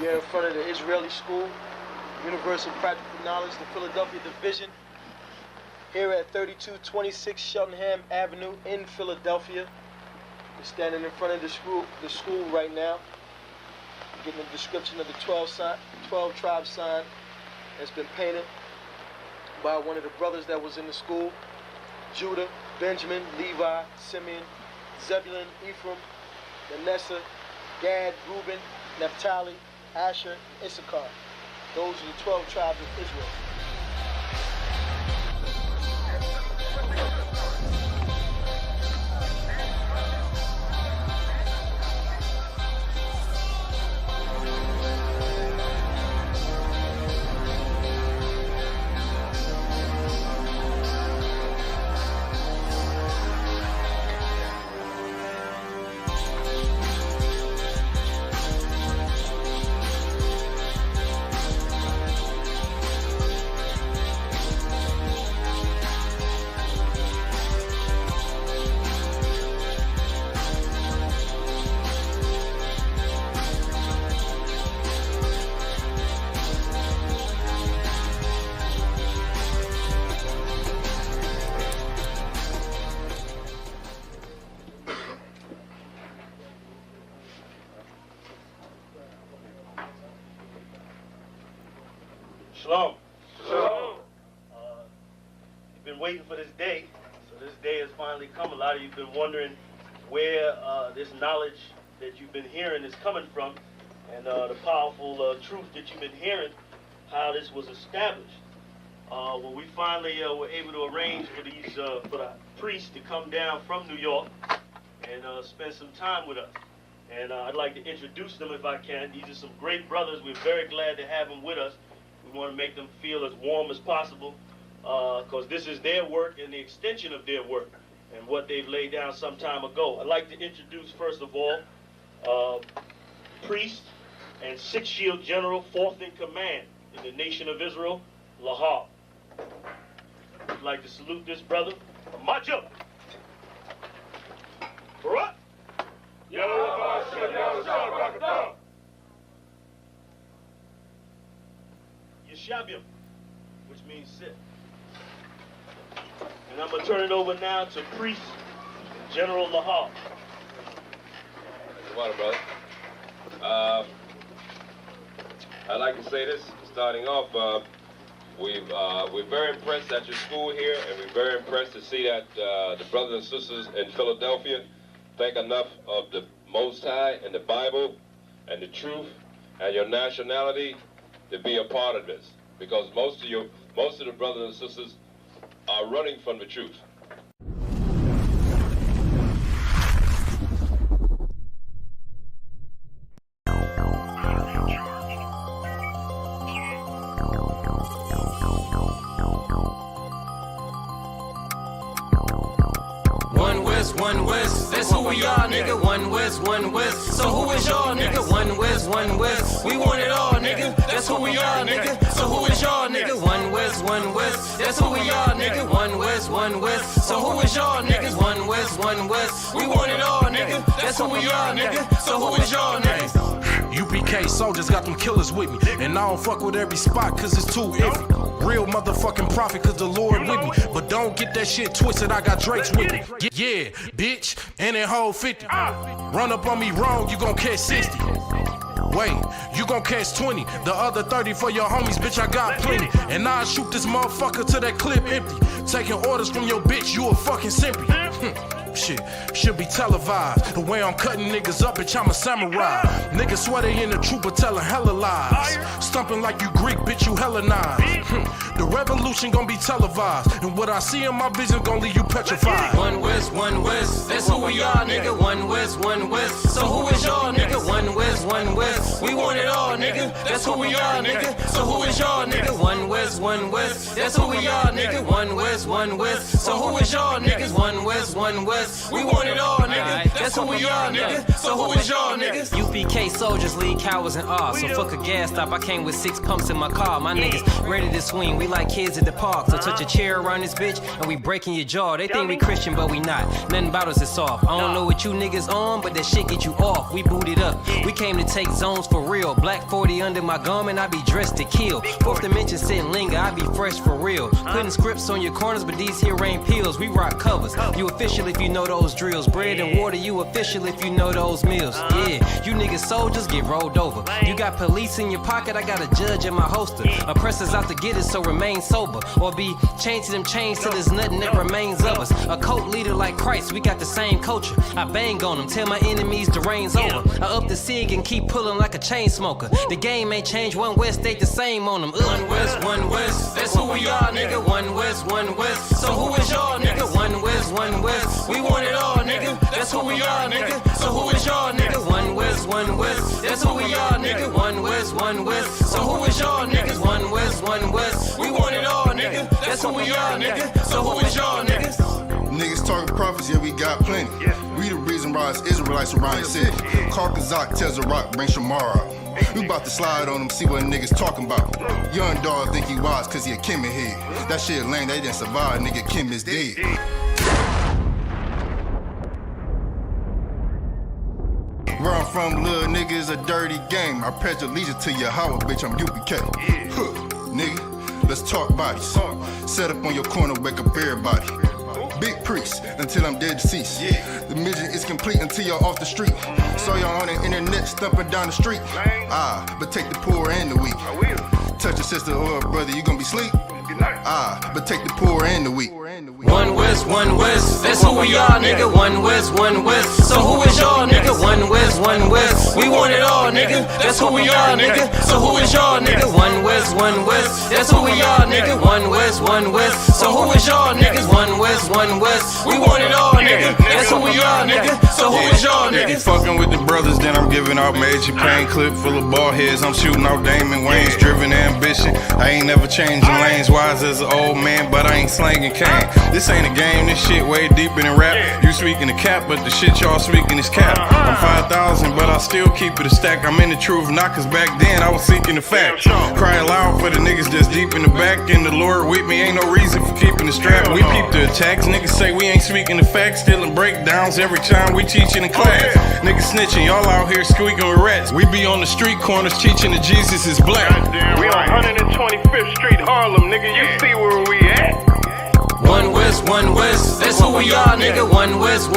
We are in front of the Israeli School, Universal Practical Knowledge, the Philadelphia Division, here at 3226 Cheltenham Avenue in Philadelphia. We're standing in front of the school right now, getting a description of the 12 tribe sign that's been painted by one of the brothers that was in the school: Judah, Benjamin, Levi, Simeon, Zebulun, Ephraim, Manasseh, Gad, Reuben, Naphtali, Asher, Isupk. Those are the 12 tribes of Israel. Shalom. Shalom. You've been waiting for this day, so this day has finally come. A lot of you have been wondering where this knowledge that you've been hearing is coming from, and the powerful truth that you've been hearing, how this was established. Well, we finally were able to arrange for the priests to come down from New York and spend some time with us. And I'd like to introduce them if I can. These are some great brothers. We're very glad to have them with us. We want to make them feel as warm as possible, because this is their work and the extension of their work and what they've laid down some time ago. I'd like to introduce, first of all, priest and Sixth Shield General, 4th in command in the nation of Israel, Lahab. I'd like to salute this brother. March up. Barak. Yeshabim, which means sit. And I'm going to turn it over now to Priest General Lahab. Water, brother. I'd like to say this, starting off, we're very impressed at your school here, and we're very impressed to see that the brothers and sisters in Philadelphia think enough of the Most High and the Bible and the truth and your nationality to be a part of this, because most of the brothers and sisters are running from the truth. One West, that's who we are, nigga. One West, One West. So who is y'all, nigga? One West, One West. We want it all, nigga. That's who we are, nigga. So who is y'all, nigga? One West, One West. That's who we are, nigga. One West, One West. So who is y'all, niggas? One West, One West. We want it all, nigga. That's who we are, nigga. So who is y'all, niggas? UPK soldiers got them killers with me, and I don't fuck with every spot cause it's too iffy. Real motherfucking prophet cause the Lord with me, but don't get that shit twisted, I got Drake's with me. Yeah, bitch, and that whole 50. Run up on me wrong, you gon' catch 60. Wait, you gon' catch 20. The other 30 for your homies, bitch, I got plenty. And I'll shoot this motherfucker till that clip empty. Taking orders from your bitch, you a fucking simpy. Shit, should be televised. The way I'm cutting niggas up, bitch, I'm a samurai. Niggas swear they in the truth, but telling hella lies. Stumping like you Greek, bitch, you Hellenized. The revolution gon' be televised, and what I see in my vision gon' leave you petrified. One West, One West, that's who we are, nigga. One West, One West. So who is y'all, nigga? One West, One West. We want it all, nigga. That's who we are, nigga. So who is y'all, nigga? One West, One West. That's who we are, nigga. One West, One West. So who is y'all, niggas? One West, One West. West. We want it all, nigga. That's who we are, nigga. So who is y'all, niggas? UPK soldiers lead cowards in awe. So fuck a gas stop. I came with 6 pumps in my car. My niggas ready to swing. We like kids at the park. So touch a chair around this bitch and we breaking your jaw. They think we Christian, but we not. Nothing about us is soft. I don't know what you niggas on, but that shit get you off. We booted up. We came to take zones for real. Black 40 under my garment. I be dressed to kill. Fourth dimension sitting linger. I be fresh for real. Putting scripts on your corners, but these here ain't pills. We rock covers. You official if you know those drills. Bread and water, you official if you know those meals. Yeah, you niggas soldiers get rolled over. You got police in your pocket, I got a judge in my holster. Oppressors out to get us, so remain sober. Or be chained to them chains till there's nothing that remains of us. A cult leader like Christ, we got the same culture. I bang on them, tell my enemies the reign's over. I up the sig and keep pulling like a chain smoker. The game ain't changed, one West stayed the same on them. One West, that's who we are, nigga. One West. So who is y'all, nigga? One West. We want it all, nigga. That's who we are, nigga. So who is y'all, nigga? One West. That's who we are, nigga. One West. So who is y'all, niggas? One West. We want it all, nigga. That's who we are, nigga. So who is y'all, niggas? Niggas talking prophets, yeah, we got plenty. We the reason why it's Israelites around the city. Call Kazak, tells a rock, bring Shamar out. We about to slide on them, see what niggas talking about. Young dog think he wise cause he a Kim in here. That shit lame, they didn't survive, nigga, Kim is dead. Where I'm from, little nigga, is a dirty game. I pledge allegiance to Yahweh, bitch, I'm UPK. Huh, nigga, let's talk bodies. Set up on your corner, wake up everybody. Big priest, until I'm dead deceased. The mission is complete until you're off the street. So y'all on the internet, stumping down the street. But take the poor and the weak. Touch a sister or a brother, you gonna be sleep. But take the poor and the weak. One West, that's who we are, nigga. One West. So who is y'all, nigga? One West. We want it all, nigga. That's who we are, nigga. So who is y'all, nigga? One West. That's who we are, nigga. One West. So who is y'all, niggas? One West. We want it all, nigga. That's who we are, nigga. So who is y'all, niggas? Fucking with the brothers, then I'm giving out major pain. Clip full of ball heads, I'm shooting out Damon Wayne's. Driven ambition, I ain't never changing lanes. Wise as an old man, but I ain't slanging cane. This ain't a game, this shit way deeper than rap. You speaking the cap, but the shit y'all speaking is cap. I'm 5,000, but I still keep it a stack. I'm in the truth, not cause back then I was seeking the fact. Cry aloud for the niggas that's deep in the back. And the Lord with me, ain't no reason for keeping the strap. We peep the attacks, niggas say we ain't speaking the facts. Stealing breakdowns every time we teaching in class. Niggas snitching, y'all out here squeaking with rats. We be on the street corners teaching that Jesus is black. We on 125th Street, Harlem, nigga, you see where we at? One West, that's who we are, nigga. One West.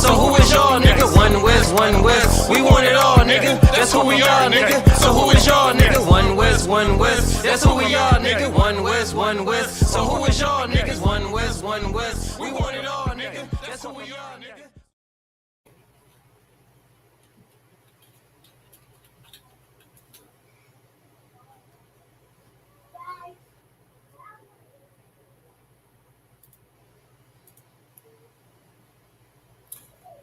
So who is y'all, nigga? One West. We want it all, nigga. That's who we are, nigga. So who is y'all, nigga? One West. That's who we are, nigga. One West. So who is y'all, niggas? One West. We want it all, nigga. That's who we are, nigga.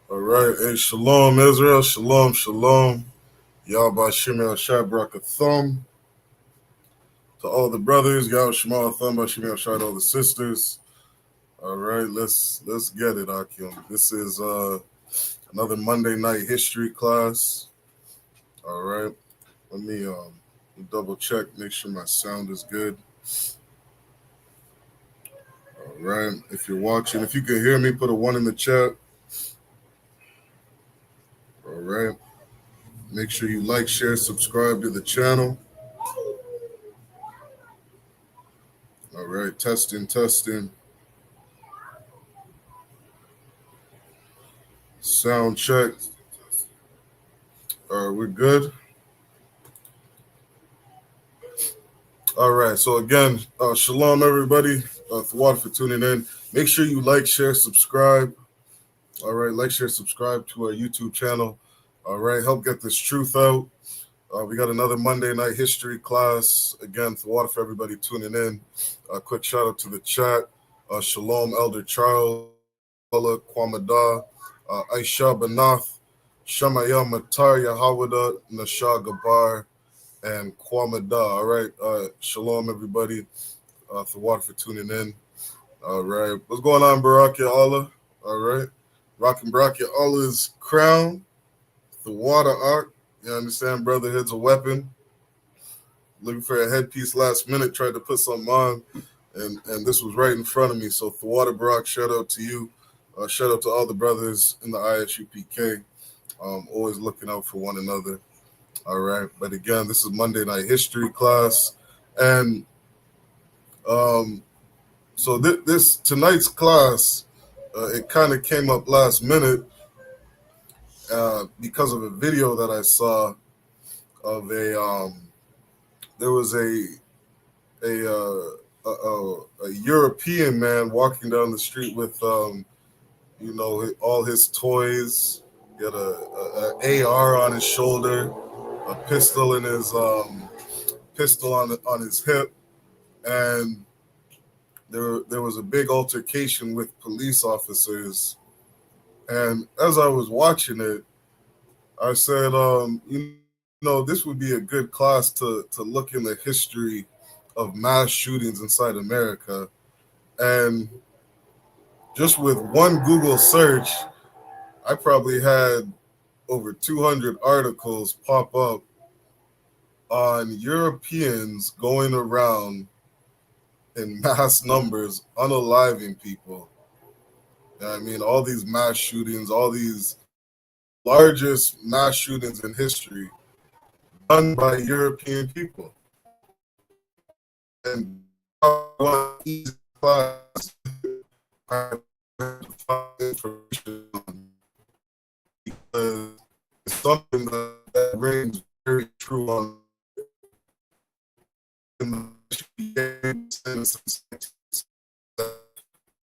All right, hey, shalom, Israel, shalom. Yahweh Shemel Shabraka Thumb. To all the brothers, Yahweh Shemal Thumb by Shemel Shad, all the sisters. All right, let's get it, Akim. This is another Monday night history class. All right, let me double check, make sure my sound is good. All right, if you're watching, if you can hear me, put a 1 in the chat. All right. Make sure you like, share, subscribe to the channel. All right. Testing. Sound check. All right. We're good. All right. So again, shalom, everybody. Thawad for tuning in. Make sure you like, share, subscribe. All right, like, share, subscribe to our YouTube channel. All right, help get this truth out. We got another Monday night history class. Again, Thawad for everybody tuning in. Quick shout out to the chat. Shalom, Elder Charles, Kwamada, Aisha Banath, Shamaya Matar, Yahawada, Nasha Gabar, and Kwamada. All right, shalom, everybody. Thawad for tuning in. All right, what's going on, Barak Ya Allah? All right. rocking bracket, all his crown, the water arc. You understand? Brotherhood's a weapon. Looking for a headpiece last minute, tried to put something on, and this was right in front of me. So Thawada Barak, shout out to you. Shout out to all the brothers in the ISUPK. Always looking out for one another. All right. But again, this is Monday Night History class. And so this tonight's class, it kind of came up last minute because of a video that I saw of there was a European man walking down the street with all his toys. He had a AR on his shoulder, a pistol in his pistol on his hip, and there was a big altercation with police officers. And as I was watching it, I said, this would be a good class to look in the history of mass shootings inside America. And just with one Google search, I probably had over 200 articles pop up on Europeans going around in mass numbers, unaliving people. I mean, all these mass shootings, all these largest mass shootings in history done by European people. And one easy class I have to find information on, because it's something that rings very true on in the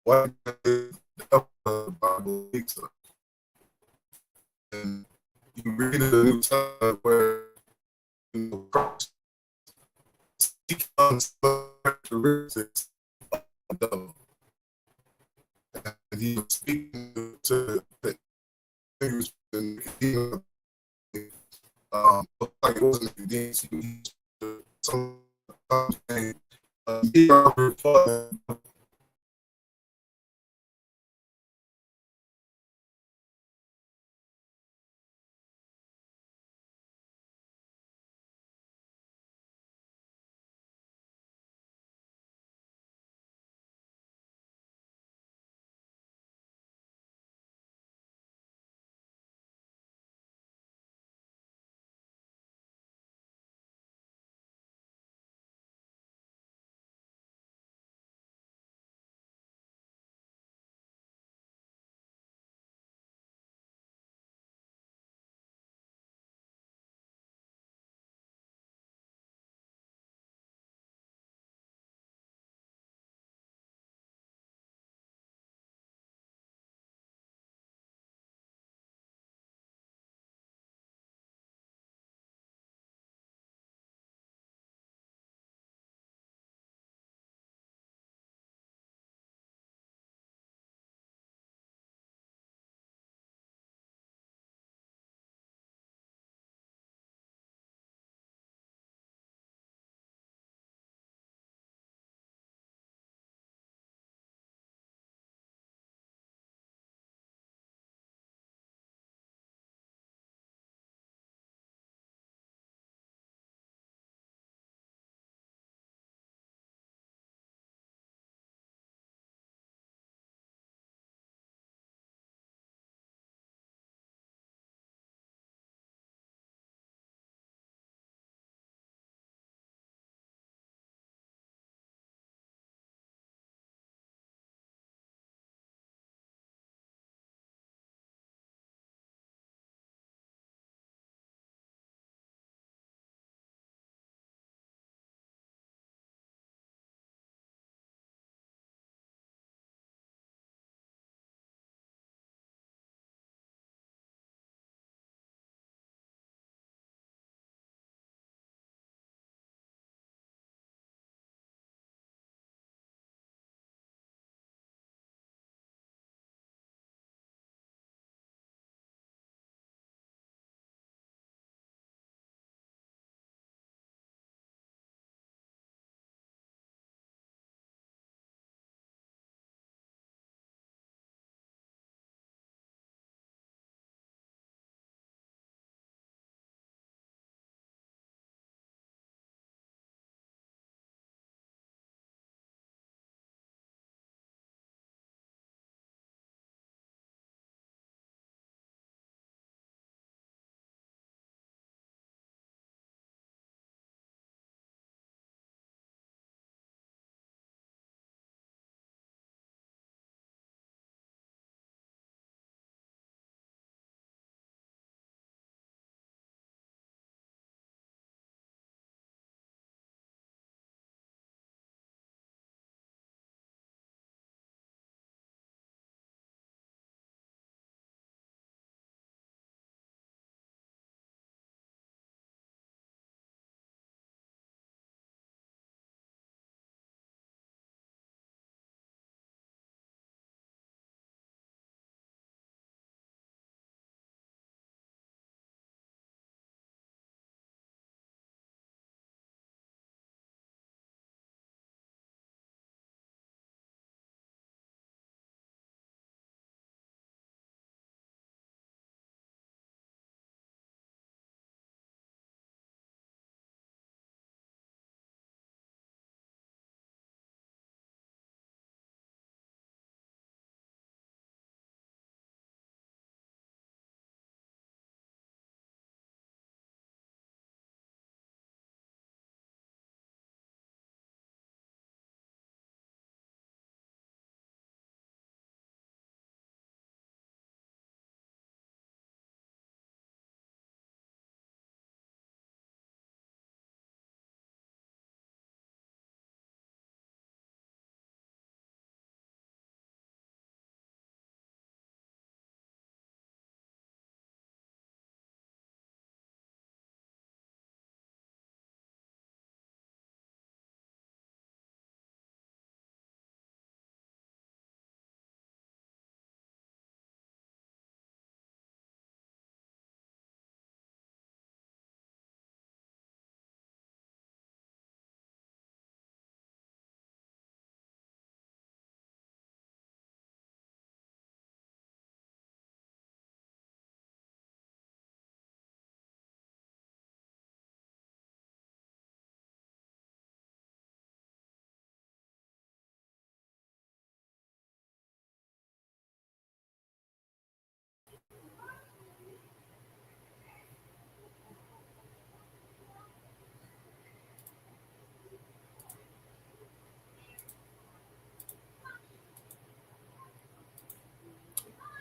why the Bible speaks of. And you read in the New Testament where Christ speaks on some characteristics of the devil. And he was speaking to the fingers and Nicodemus. Like it wasn't Nicodemus, he was sometimes saying, ye are your father,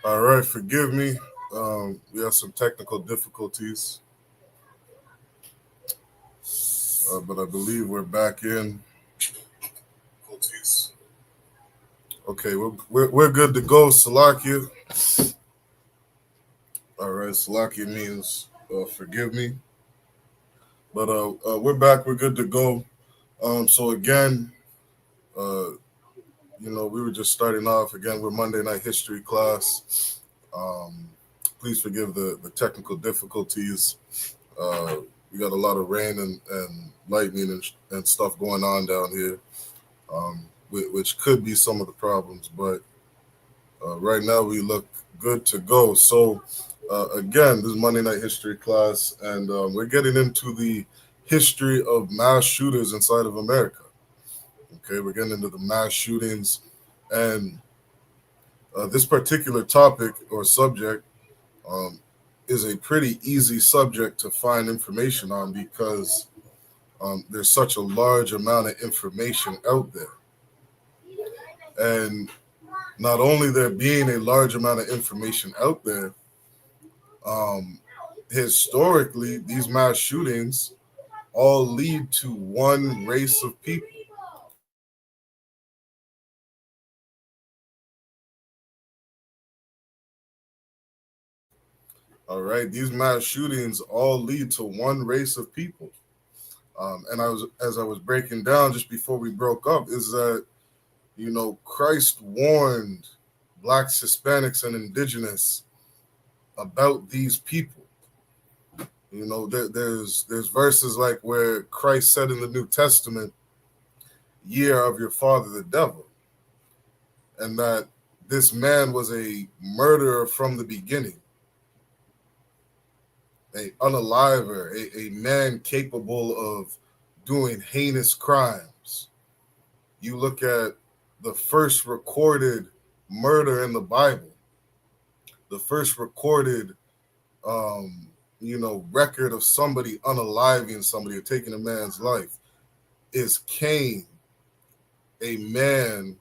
All right, forgive me. We have some technical difficulties, but I believe we're back in. Okay, we're good to go. Salakia. All right, Salakia means forgive me. But we're back. We're good to go. So again, we were just starting off. Again, we're Monday night history class. Please forgive the technical difficulties. We got a lot of rain and lightning and stuff going on down here, which could be some of the problems. But right now we look good to go. So again, this is Monday night history class, and we're getting into the history of mass shooters inside of America. Okay, we're getting into the mass shootings, and this particular topic or subject is a pretty easy subject to find information on because there's such a large amount of information out there. And not only there being a large amount of information out there, historically, these mass shootings all lead to one race of people. All right, these mass shootings all lead to one race of people. And as I was breaking down just before we broke up, is that, Christ warned Blacks, Hispanics, and Indigenous about these people. There's verses like where Christ said in the New Testament, "Ye are of your father the devil," and that this man was a murderer from the beginning, a unaliver, a man capable of doing heinous crimes. You look at the first recorded murder in the Bible, the first recorded record of somebody unaliving somebody or taking a man's life is Cain, a man,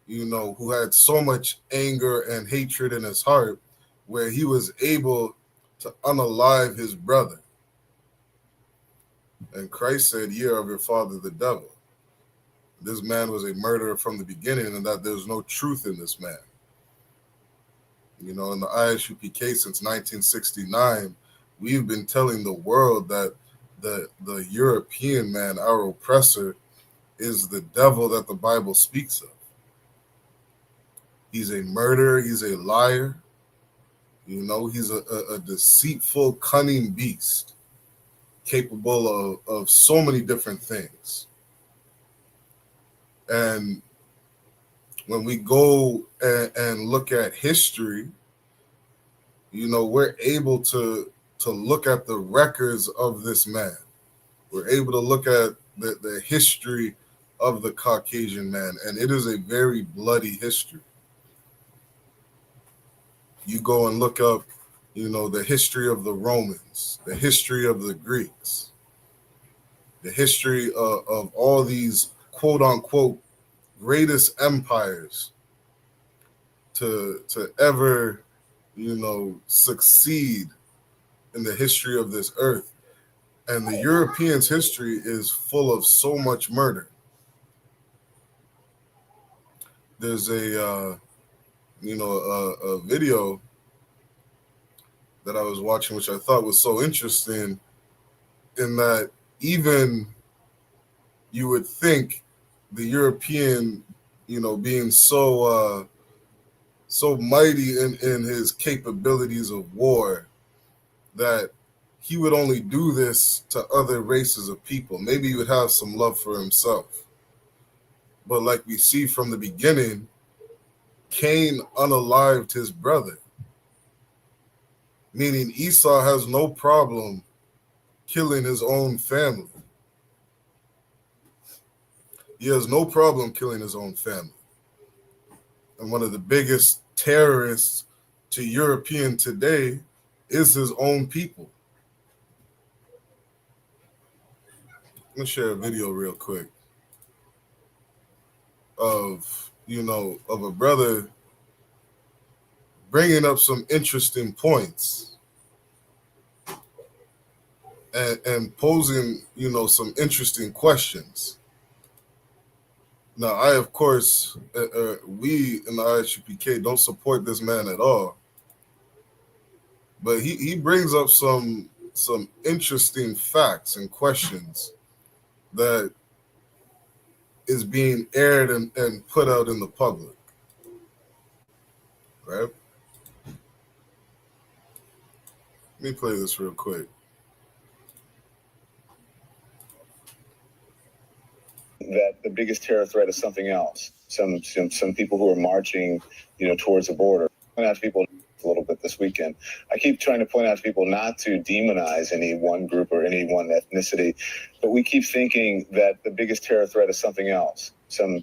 who had so much anger and hatred in his heart where he was able to unalive his brother. And Christ said, "Ye are of your father the devil." This man was a murderer from the beginning, and that there's no truth in this man. In the Isupk since 1969, we've been telling the world that the European man, our oppressor, is the devil that the Bible speaks of. He's a murderer. He's a liar. He's a deceitful, cunning beast, capable of so many different things. And when we go and look at history, we're able to look at the records of this man. We're able to look at the history of the Caucasian man, and it is a very bloody history. You go and look up, the history of the Romans, the history of the Greeks, the history of all these quote unquote greatest empires to ever, succeed in the history of this earth. And the Europeans' history is full of so much murder. There's a video that I was watching, which I thought was so interesting, in that even you would think the European, being so mighty in his capabilities of war, that he would only do this to other races of people. Maybe he would have some love for himself. But like we see from the beginning, Cain unalived his brother, meaning Esau has no problem killing his own family. He has no problem killing his own family. And one of the biggest terrorists to European today is his own people. I'm gonna share a video real quick of a brother bringing up some interesting points and posing, some interesting questions. Now, I, of course, we in the ISUPK don't support this man at all, but he brings up some interesting facts and questions that is being aired and put out in the public, right? Let me play this real quick. That the biggest terror threat is something else. Some people who are marching, towards the border. Point out to people a little bit this weekend. I keep trying to point out to people not to demonize any one group or any one ethnicity, but we keep thinking that the biggest terror threat is something else. Some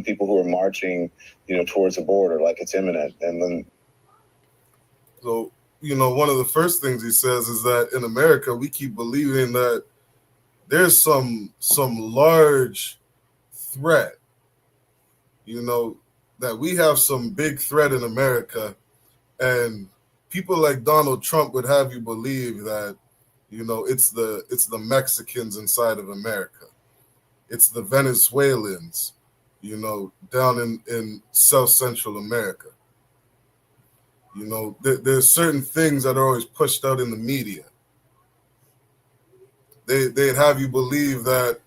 people who are marching, towards the border like it's imminent, and then. So, one of the first things he says is that in America we keep believing that there's some large threat, that we have some big threat in America, and people like Donald Trump would have you believe that, it's the Mexicans inside of America. It's the Venezuelans, down in South Central America. There's certain things that are always pushed out in the media. They'd have you believe that,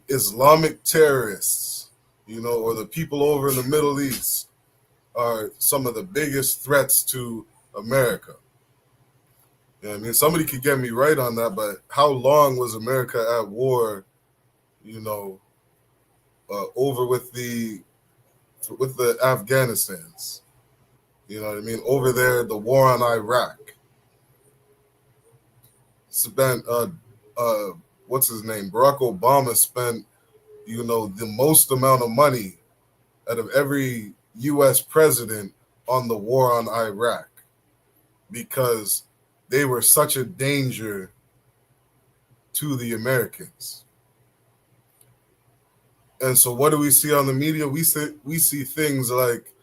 Islamic terrorists, or the people over in the Middle East are some of the biggest threats to America. Somebody could get me right on that, but how long was America at war, over with the Afghanistans? Over there, the war on Iraq. Spent, what's his name? Barack Obama spent, the most amount of money out of every U.S. president on the war on Iraq because they were such a danger to the Americans. And so what do we see on the media? We see things like,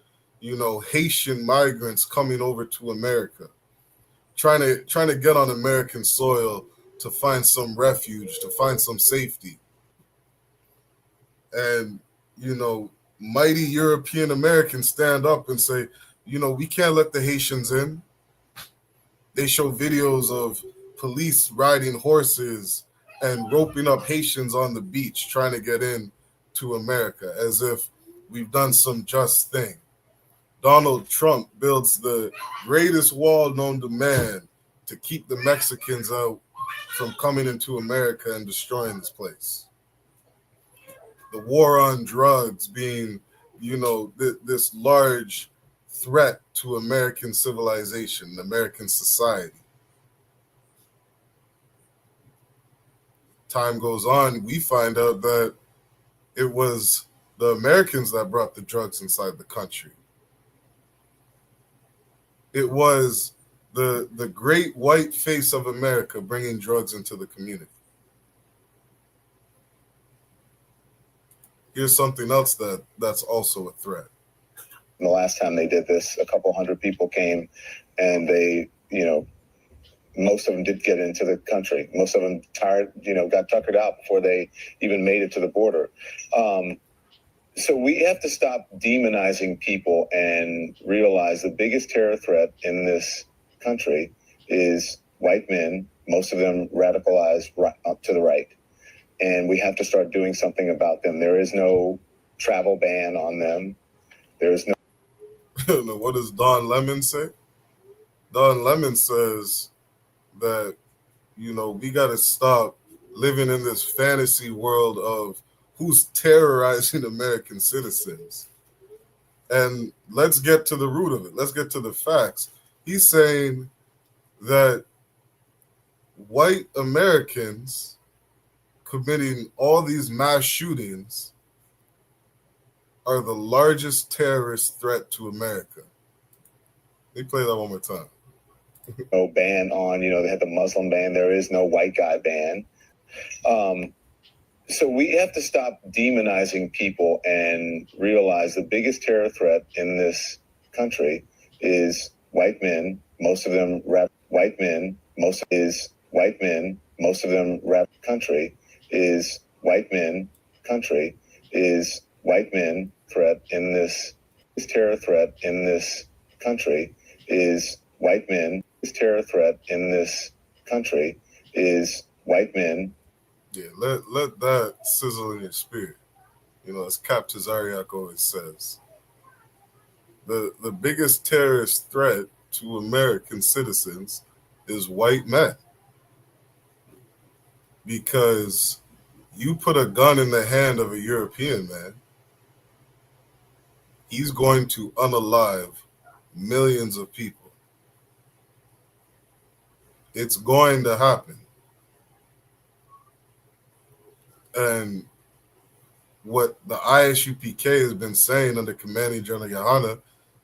Haitian migrants coming over to America, trying to get on American soil to find some refuge, to find some safety. And, mighty European Americans stand up and say, we can't let the Haitians in. They show videos of police riding horses and roping up Haitians on the beach trying to get in to America as if we've done some just thing. Donald Trump builds the greatest wall known to man to keep the Mexicans out from coming into America and destroying this place. The war on drugs being, this large threat to American civilization, American society. Time goes on, we find out that it was the Americans that brought the drugs inside the country. It was the great white face of America bringing drugs into the community. Here's something else that's also a threat. The last time they did this, a couple hundred people came, and they, most of them did get into the country. Most of them got tuckered out before they even made it to the border. So we have to stop demonizing people and realize the biggest terror threat in this country is white men, most of them radicalized up to the right. And we have to start doing something about them. There is no travel ban on them. There is no... What does Don Lemon say? Don Lemon says that, we got to stop living in this fantasy world of who's terrorizing American citizens. And let's get to the root of it. Let's get to the facts. He's saying that white Americans committing all these mass shootings are the largest terrorist threat to America. Let me play that one more time. No ban on, they had the Muslim ban. There is no white guy ban. So we have to stop demonizing people and realize the biggest terror threat in this country is white men, most of them rap white men, most is white men, most of them rap country is white men, country is white men threat in this terror threat in this country is white men. This terror threat in this country is white men. Yeah, let that sizzle in your spirit. You know, as Cap Tazariak always says, the biggest terrorist threat to American citizens is white men. Because you put a gun in the hand of a European man, he's going to unalive millions of people. It's going to happen. And what the ISUPK has been saying under Commanding General Yohana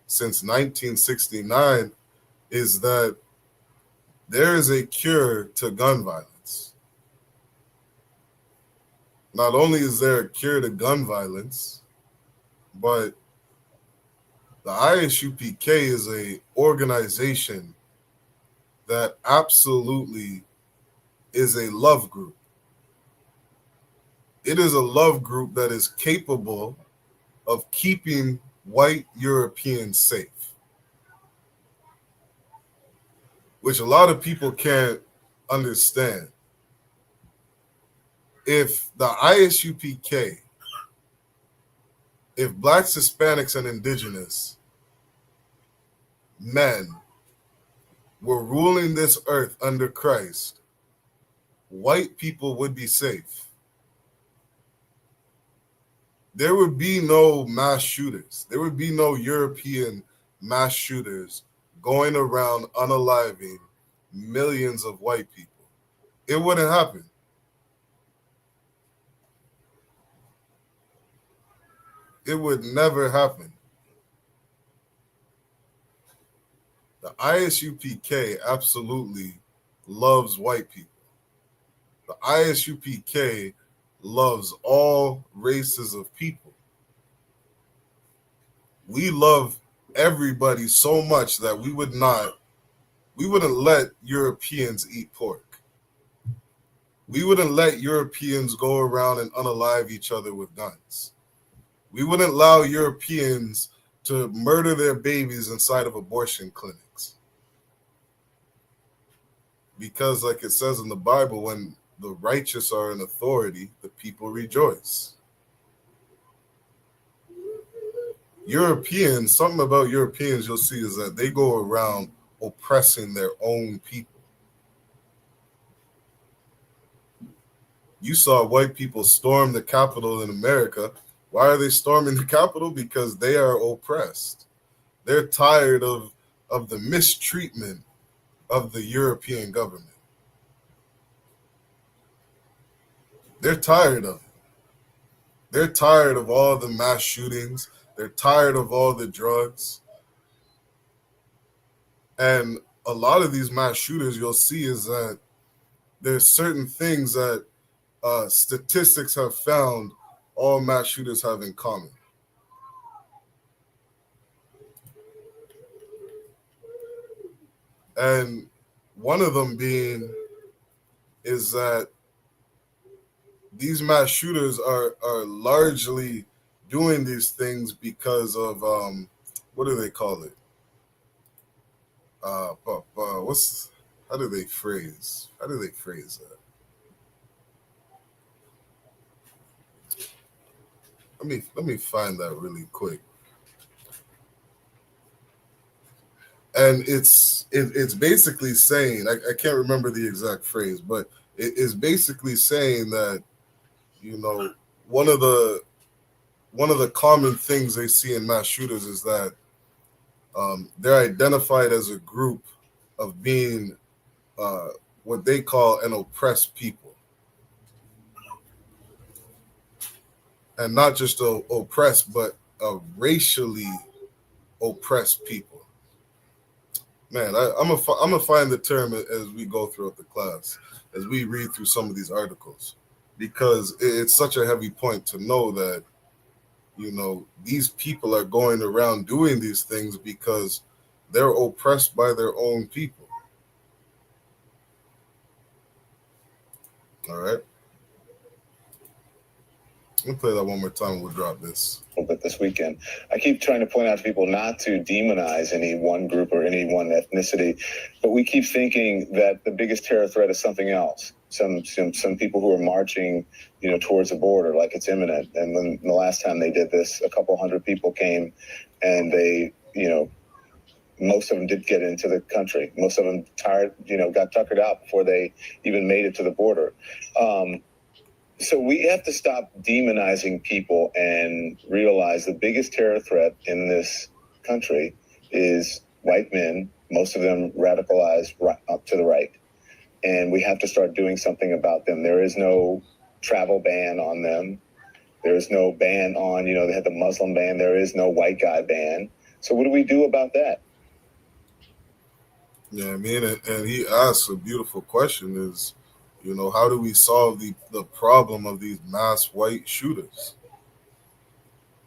since 1969 is that there is a cure to gun violence. Not only is there a cure to gun violence, but the ISUPK is a organization that absolutely is a love group. It is a love group that is capable of keeping white Europeans safe, which a lot of people can't understand. If the ISUPK, if Blacks, Hispanics, and Indigenous men were ruling this earth under Christ, white people would be safe. There would be no mass shooters. There would be no European mass shooters going around unaliving millions of white people. It wouldn't happen. It would never happen. The ISUPK absolutely loves white people. The ISUPK loves all races of people. We love everybody so much that we wouldn't let Europeans eat pork. We wouldn't let Europeans go around and unalive each other with guns. We wouldn't allow Europeans to murder their babies inside of abortion clinics. Because, like it says in the Bible, when the righteous are in authority, the people rejoice. Europeans, something about Europeans you'll see is that they go around oppressing their own people. You saw white people storm the Capitol in America. Why are they storming the Capitol? Because they are oppressed. They're tired of the mistreatment of the European government. They're tired of it. They're tired of all the mass shootings. They're tired of all the drugs. And a lot of these mass shooters you'll see is that there's certain things that statistics have found all mass shooters have in common. And one of them being is that these mass shooters are largely doing these things because of what do they call it? How do they phrase that? Let me find that really quick. And it's basically saying, I can't remember the exact phrase, but it is basically saying that, you know, one of the common things they see in mass shooters is that they're identified as a group of being what they call an oppressed people. And not just oppressed, but racially oppressed people. Man, I'm gonna find the term as we go throughout the class, as we read through some of these articles, because it's such a heavy point to know that, you know, these people are going around doing these things because they're oppressed by their own people. All right. Let me play that one more time and we'll drop this. A little bit this weekend. I keep trying to point out to people not to demonize any one group or any one ethnicity, but we keep thinking that the biggest terror threat is something else. Some people who are marching, towards the border like it's imminent. And when the last time they did this, a couple hundred people came, and they, most of them did get into the country. Most of them got tuckered out before they even made it to the border. So we have to stop demonizing people and realize the biggest terror threat in this country is white men, most of them radicalized up to the right. And we have to start doing something about them. There is no travel ban on them. There is no ban on, they had the Muslim ban. There is no white guy ban. So what do we do about that? Yeah, I mean, and he asks a beautiful question is, how do we solve the problem of these mass white shooters?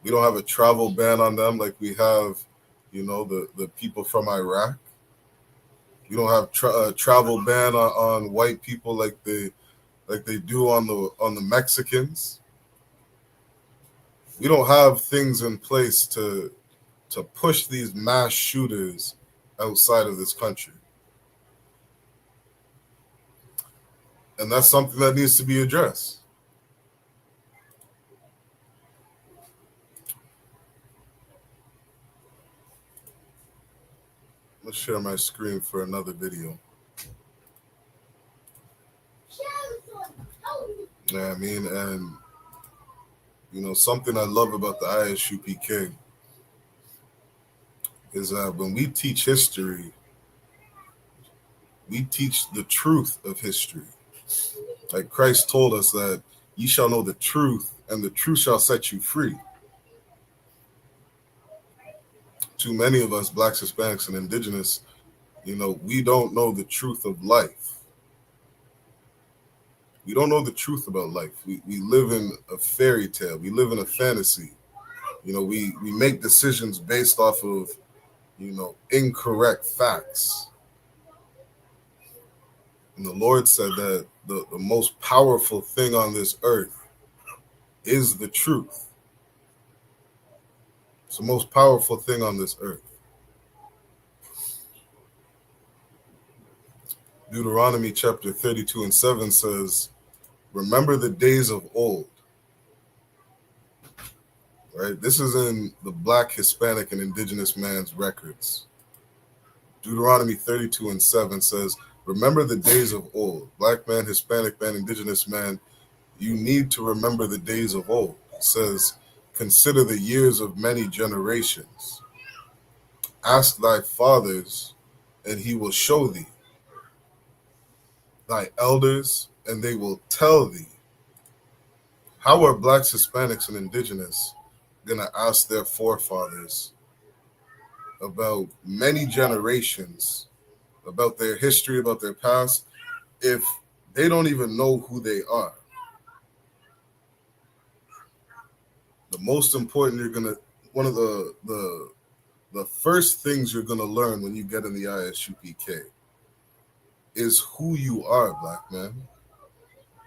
We don't have a travel ban on them like we have, the people from Iraq. We don't have a travel ban on white people like they do on the Mexicans. We don't have things in place to push these mass shooters outside of this country. And that's something that needs to be addressed. Let's share my screen for another video. Yeah, I mean, and something I love about the ISUPK is that when we teach history, we teach the truth of history. Like Christ told us that ye shall know the truth, and the truth shall set you free. Too many of us, Blacks, Hispanics, and Indigenous, we don't know the truth of life. We don't know the truth about life. We live in a fairy tale. We live in a fantasy. We make decisions based off of, incorrect facts. And the Lord said that the most powerful thing on this earth is the truth. It's the most powerful thing on this earth. Deuteronomy chapter 32:7 says, remember the days of old. Right? This is in the Black, Hispanic, and Indigenous man's records. Deuteronomy 32:7 says, remember the days of old. Black man, Hispanic man, Indigenous man, you need to remember the days of old. It says, consider the years of many generations. Ask thy fathers, and he will show thee. Thy elders, and they will tell thee. How are Blacks, Hispanics, and Indigenous going to ask their forefathers about many generations, about their history, about their past, if they don't even know who they are? The most important, one of the first things you're going to learn when you get in the ISUPK is who you are, Black man.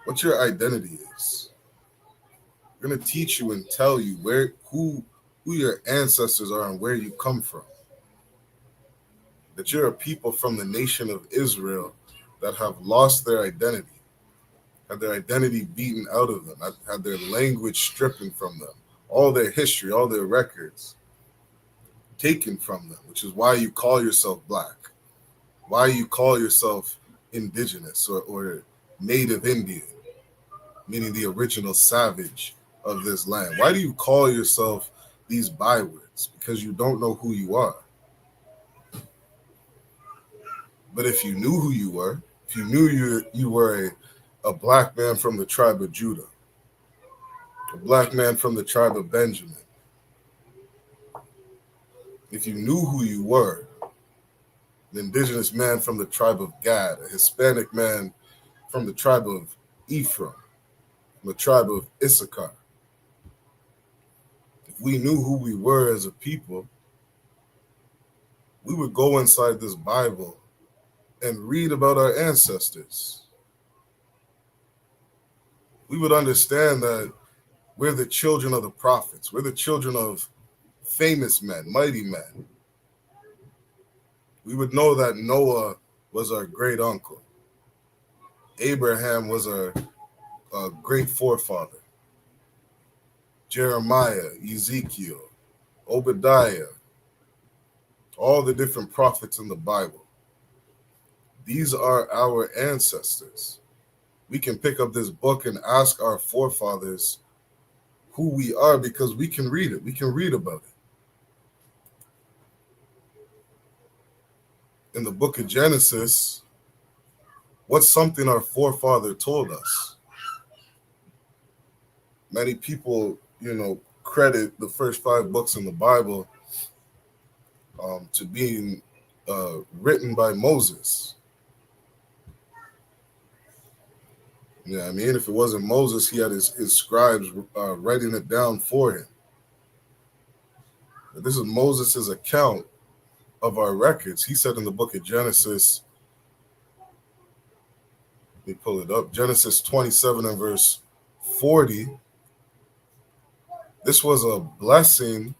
What your identity is. We're going to teach you and tell you who your ancestors are and where you come from. That you're a people from the nation of Israel that have lost their identity, had their identity beaten out of them, had their language stripped from them, all their history, all their records taken from them, which is why you call yourself Black, why you call yourself Indigenous or Native Indian, meaning the original savage of this land. Why do you call yourself these bywords? Because you don't know who you are. But if you knew who you were, if you knew you were a Black man from the tribe of Judah, a Black man from the tribe of Benjamin, if you knew who you were, an Indigenous man from the tribe of Gad, a Hispanic man from the tribe of Ephraim, from the tribe of Isupk, if we knew who we were as a people, we would go inside this Bible and read about our ancestors, we would understand that we're the children of the prophets. We're the children of famous men, mighty men. We would know that Noah was our great uncle. Abraham was our great forefather. Jeremiah, Ezekiel, Obadiah, all the different prophets in the Bible. These are our ancestors. We can pick up this book and ask our forefathers who we are because we can read it. We can read about it. In the book of Genesis, what's something our forefather told us? Many people, credit the first 5 books in the Bible to being written by Moses. Yeah, I mean, if it wasn't Moses, he had his scribes writing it down for him. But this is Moses' account of our records. He said in the book of Genesis, let me pull it up, Genesis 27 and verse 40, this was a blessing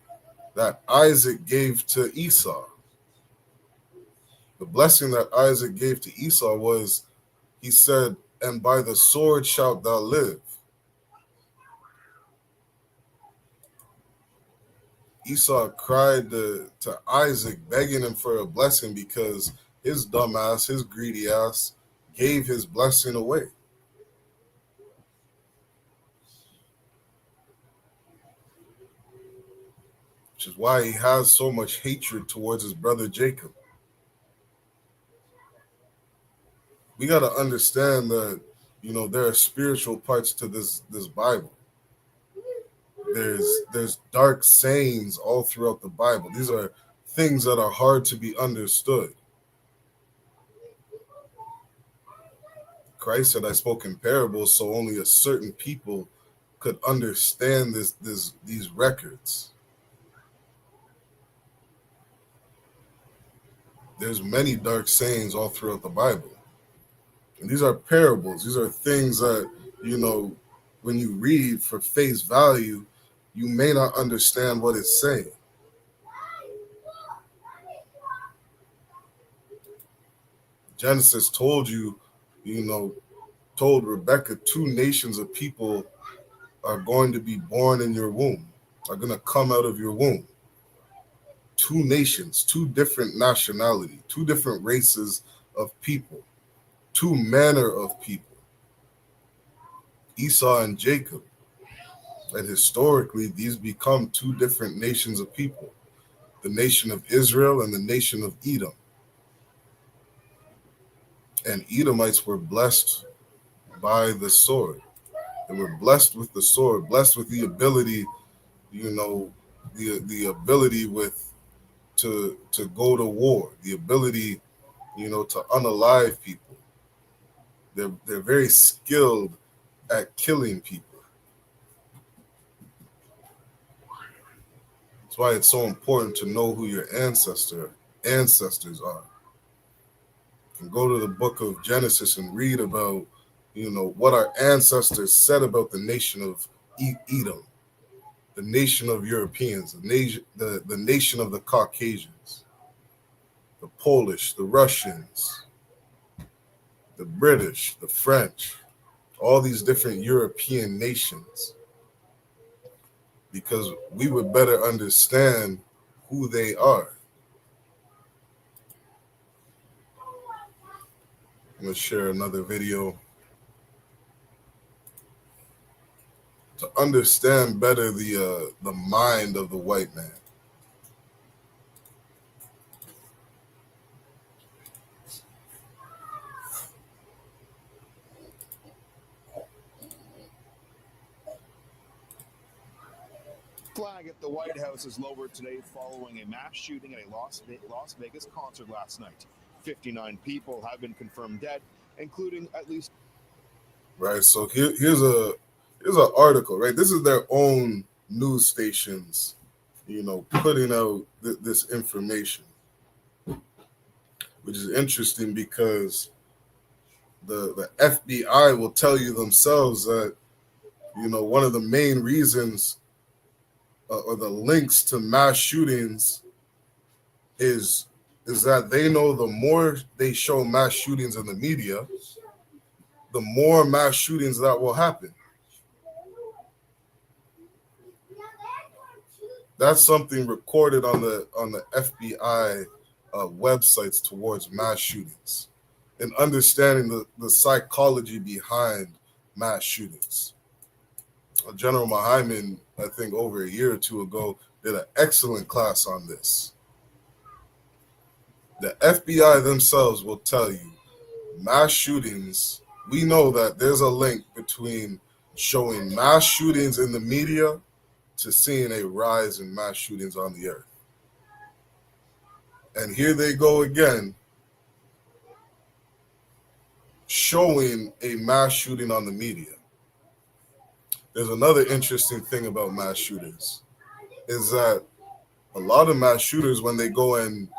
that Isaac gave to Esau. The blessing that Isaac gave to Esau was, he said, and by the sword shalt thou live. Esau cried to Isaac, begging him for a blessing because his dumb ass, his greedy ass, gave his blessing away. Which is why he has so much hatred towards his brother Jacob. We got to understand that, there are spiritual parts to this Bible. There's dark sayings all throughout the Bible. These are things that are hard to be understood. Christ said, I spoke in parables, so only a certain people could understand these records. There's many dark sayings all throughout the Bible. And these are parables. These are things that, when you read for face value, you may not understand what it's saying. Genesis told told Rebecca 2 nations of people are going to be born in your womb, are going to come out of your womb. 2 nations, 2 different nationalities, 2 different races of people, 2 manner of people. Esau and Jacob. And historically, these become 2 different nations of people. The nation of Israel and the nation of Edom. And Edomites were blessed by the sword. They were blessed with the sword, blessed with the ability, the ability to go to war, the ability, to unalive people. They're very skilled at killing people. That's why it's so important to know who your ancestors are. You can go to the book of Genesis and read about, what our ancestors said about the nation of Edom, the nation of Europeans, the nation of the Caucasians, the Polish, the Russians, the British, the French, all these different European nations, because we would better understand who they are. I'm going to share another video to understand better the mind of the white man. Flag at the White House is lowered today following a mass shooting at a Las Vegas concert last night. 59 people have been confirmed dead, including at least. Right. So here's an article. Right. This is their own news stations, putting out this information. which is interesting because the FBI will tell you themselves that, one of the main reasons or the links to mass shootings is that they know the more they show mass shootings in the media, the more mass shootings that will happen. That's something recorded on the FBI websites towards mass shootings and understanding the psychology behind mass shootings. General Mahaiman, I think over a year or two ago, did an excellent class on this. The FBI themselves will tell you mass shootings, we know that there's a link between showing mass shootings in the media to seeing a rise in mass shootings on the earth. And here they go again, showing a mass shooting on the media. There's another interesting thing about mass shooters, is that a lot of mass shooters, when they go and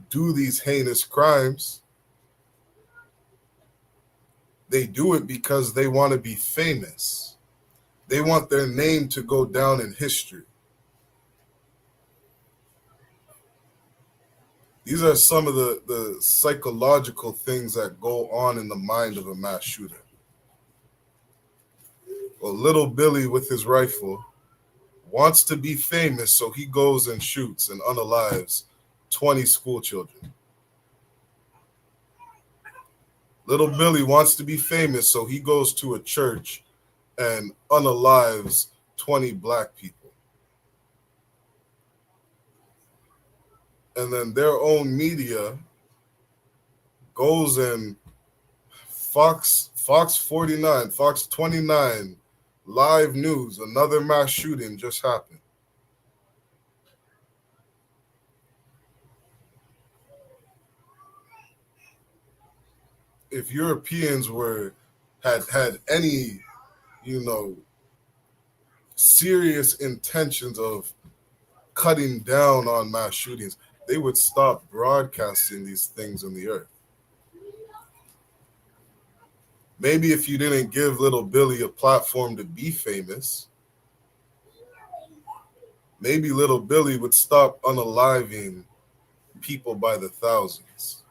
do these heinous crimes, they do it because they want to be famous. They want their name to go down in history. These are some of the psychological things that go on in the mind of a mass shooter. Well, little Billy with his rifle wants to be famous, so he goes and shoots and unalives 20 school children. Little Billy wants to be famous, so he goes to a church and unalives 20 black people. And then their own media goes and Fox 49, Fox 29, live news, another mass shooting just happened. If Europeans had any, serious intentions of cutting down on mass shootings, they would stop broadcasting these things in the earth. Maybe if you didn't give little Billy a platform to be famous, maybe little Billy would stop unaliving people by the thousands.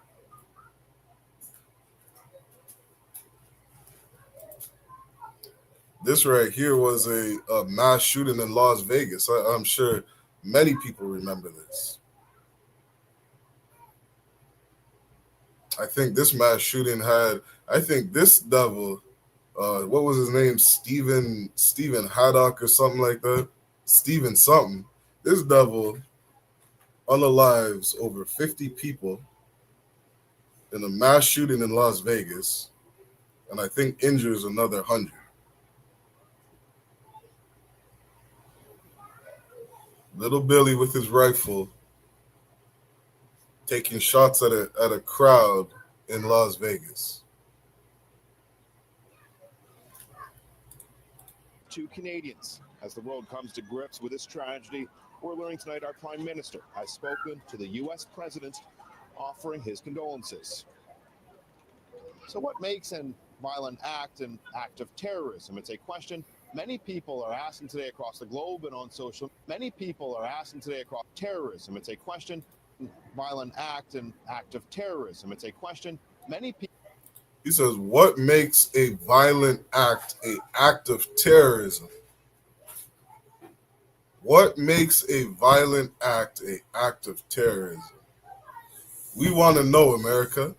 This right here was a mass shooting in Las Vegas. I'm sure many people remember this. I think this mass shooting this devil, what was his name? Stephen Haddock or something like that. Stephen something. This devil unalives over 50 people in a mass shooting in Las Vegas, and I think injures another 100. Little Billy with his rifle taking shots at a crowd in Las Vegas. 2 Canadians. As the world comes to grips with this tragedy, we're learning tonight our Prime Minister has spoken to the U.S. President, offering his condolences. So what makes a violent act an act of terrorism? It's a question many people are asking today across the globe and on social. Many people are asking today across terrorism. It's a question. Violent act an act of terrorism. It's a question many people. He says, what makes a violent act an act of terrorism? What makes a violent act an act of terrorism? We want to know, America.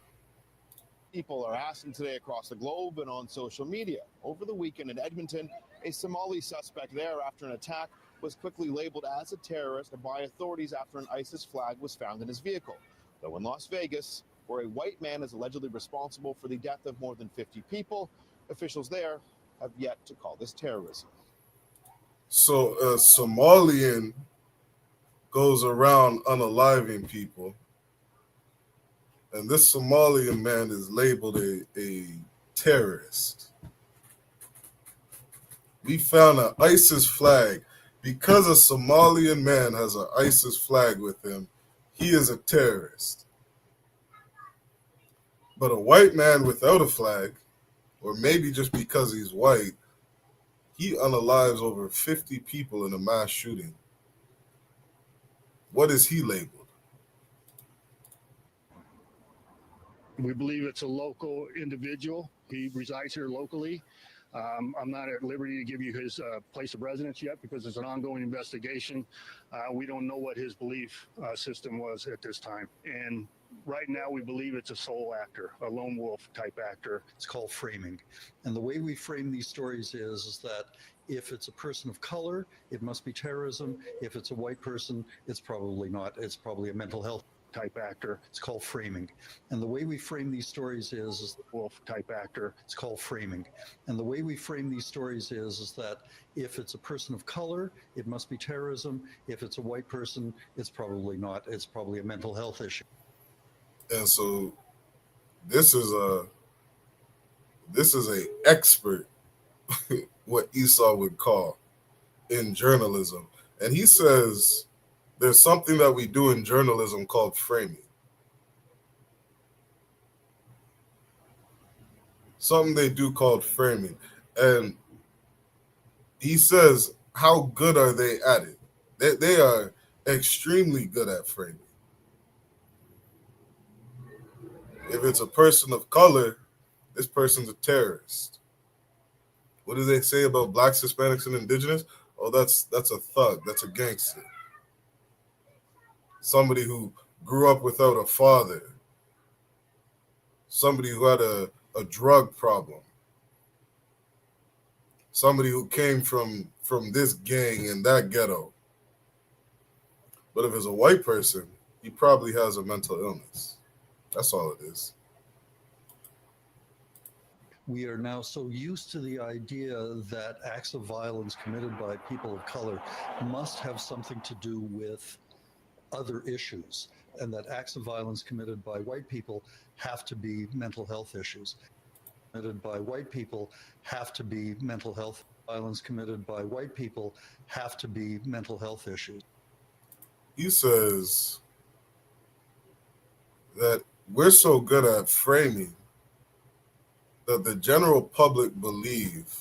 People are asking today across the globe and on social media. Over the weekend in Edmonton, a Somali suspect there after an attack was quickly labeled as a terrorist by authorities after an ISIS flag was found in his vehicle. Though in Las Vegas, where a white man is allegedly responsible for the death of more than 50 people, officials there have yet to call this terrorism. So a Somalian goes around unaliving people, and this Somalian man is labeled a terrorist. We found an ISIS flag. Because a Somalian man has an ISIS flag with him, he is a terrorist. But a white man without a flag, or maybe just because he's white, he unalives over 50 people in a mass shooting. What is he labeled? We believe it's a local individual. He resides here locally. I'm not at liberty to give you his place of residence yet because it's an ongoing investigation. We don't know what his belief system was at this time. And right now we believe it's a sole actor, a lone wolf type actor. It's called framing. And the way we frame these stories is that if it's a person of color, it must be terrorism. If it's a white person, it's probably not. It's probably a mental health type actor. It's called framing. And the way we frame these stories is wolf type actor. It's called framing. And the way we frame these stories is that if it's a person of color, it must be terrorism. If it's a white person, it's probably not. It's probably a mental health issue. And so this is a expert, what Esau would call in journalism. And he says there's something that we do in journalism called framing. Something they do called framing. And he says, how good are they at it? They are extremely good at framing. If it's a person of color, this person's a terrorist. What do they say about blacks, Hispanics, and indigenous? Oh, that's a thug. That's a gangster. Somebody who grew up without a father. Somebody who had a drug problem. Somebody who came from this gang and that ghetto. But if it's a white person, he probably has a mental illness. That's all it is. We are now so used to the idea that acts of violence committed by people of color must have something to do with other issues, and that acts of violence committed by white people have to be mental health issues. Committed by white people have to be mental health. Violence committed by white people have to be mental health issues. He says that we're so good at framing that the general public believe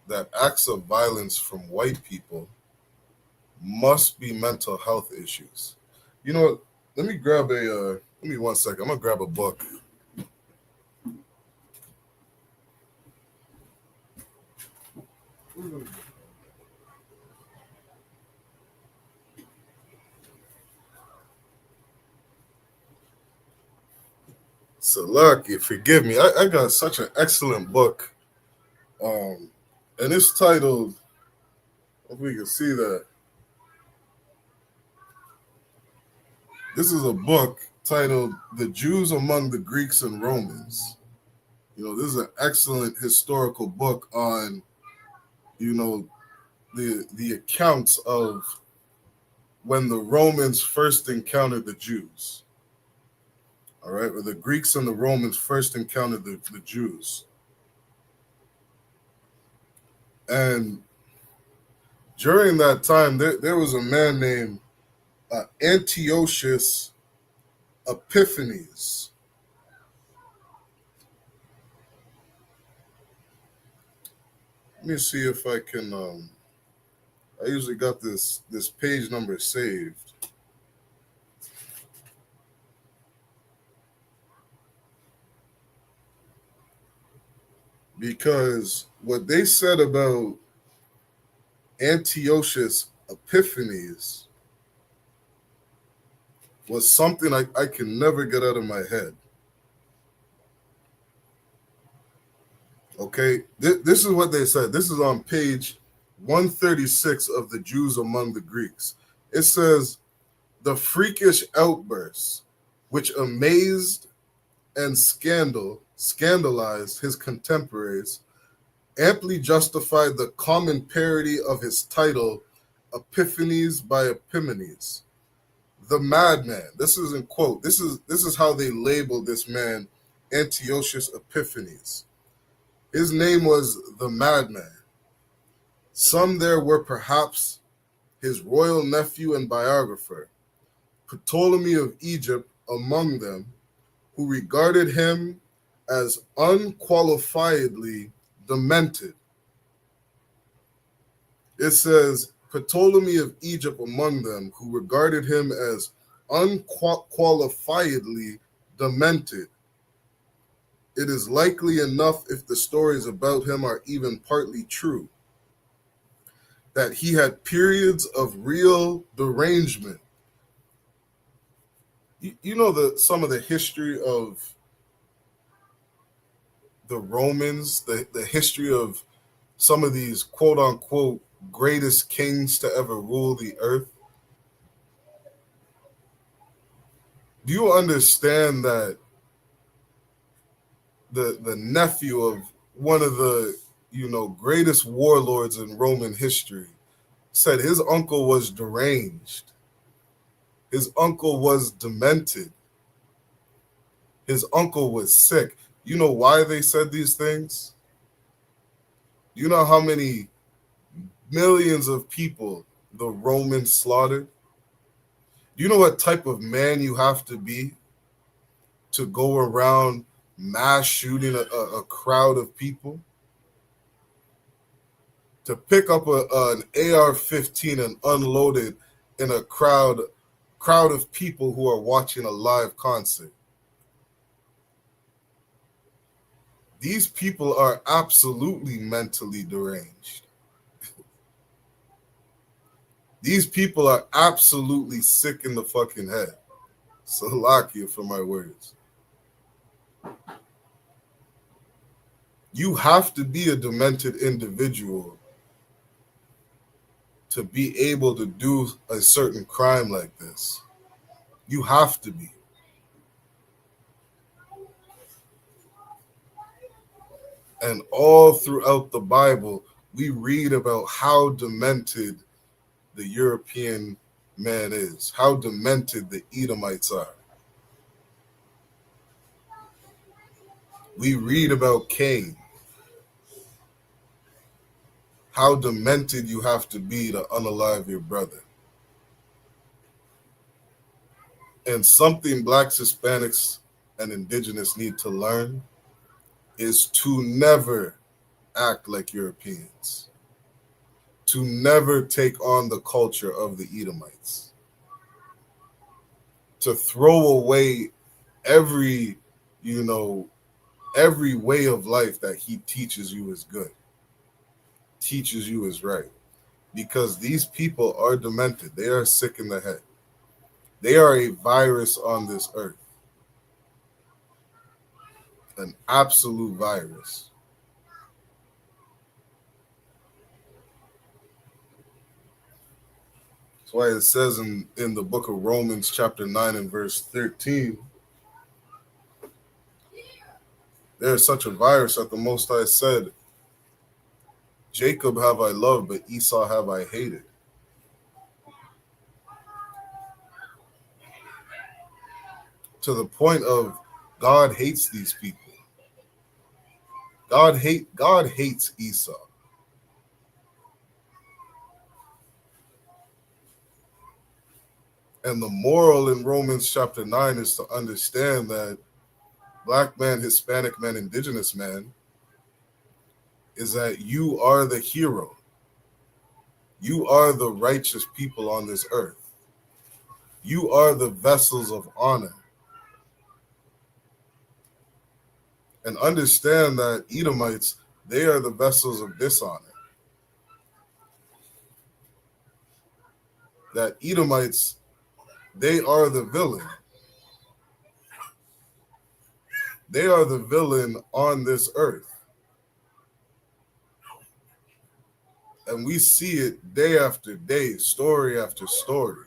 that acts of violence from white people must be mental health issues. You know what? Let me grab give me 1 second. I'm going to grab a book. So lucky, forgive me. I got such an excellent book. And it's titled, if we can see that. This is a book titled The Jews Among the Greeks and Romans. You know, this is an excellent historical book on, you know, the accounts of when the Romans first encountered the Jews. All right, where the Greeks and the Romans first encountered the Jews. And during that time, there was a man named Antiochus Epiphanes. Let me see if I can. I usually got this page number saved. Because what they said about Antiochus Epiphanes was something I can never get out of my head. Okay, this is what they said. This is on page 136 of The Jews Among the Greeks. It says, the freakish outbursts which amazed and scandalized his contemporaries amply justified the common parody of his title, Epiphanes by Epimanes, the madman. This is in quote. This is how they labeled this man, Antiochus Epiphanes. His name was the madman. Some there were perhaps his royal nephew and biographer, Ptolemy of Egypt among them, who regarded him as unqualifiedly demented. It says, Ptolemy of Egypt among them, who regarded him as unqualifiedly demented. It is likely enough, if the stories about him are even partly true, that he had periods of real derangement. You know some of the history of the Romans, the history of some of these quote-unquote greatest kings to ever rule the earth? Do you understand that the nephew of one of the greatest warlords in Roman history said his uncle was deranged, his uncle was demented, his uncle was sick? You know why they said these things? You know how many millions of people the Romans slaughtered? Do you know what type of man you have to be to go around mass shooting a crowd of people? To pick up an AR-15 and unload it in a crowd of people who are watching a live concert. These people are absolutely mentally deranged. These people are absolutely sick in the fucking head. Salakia for my words. You have to be a demented individual to be able to do a certain crime like this. You have to be. And all throughout the Bible, we read about how demented the European man is, how demented the Edomites are. We read about Cain, how demented you have to be to unalive your brother. And something Blacks, Hispanics, and Indigenous need to learn is to never act like Europeans, to never take on the culture of the Edomites, to throw away every way of life that he teaches you is good, teaches you is right. Because these people are demented. They are sick in the head. They are a virus on this earth. An absolute virus. That's why it says in the book of Romans chapter 9 and verse 13, there is such a virus that the Most High said, Jacob have I loved, but Esau have I hated. To the point of God hates these people. God hates Esau. And the moral in Romans chapter 9 is to understand that Black man, Hispanic man, Indigenous man, is that you are the hero. You are the righteous people on this earth. You are the vessels of honor. And understand that Edomites, they are the vessels of dishonor. That Edomites, they are the villain. They are the villain on this earth. And we see it day after day, story after story.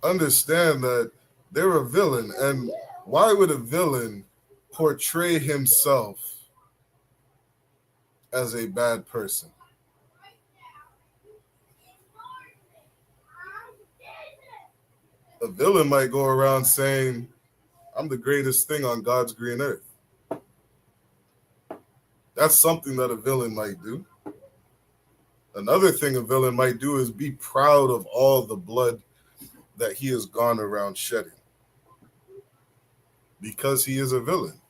Understand that they're a villain. And why would a villain portray himself as a bad person? A villain might go around saying, I'm the greatest thing on God's green earth. That's something that a villain might do. Another thing a villain might do is be proud of all the blood that he has gone around shedding, because he is a villain.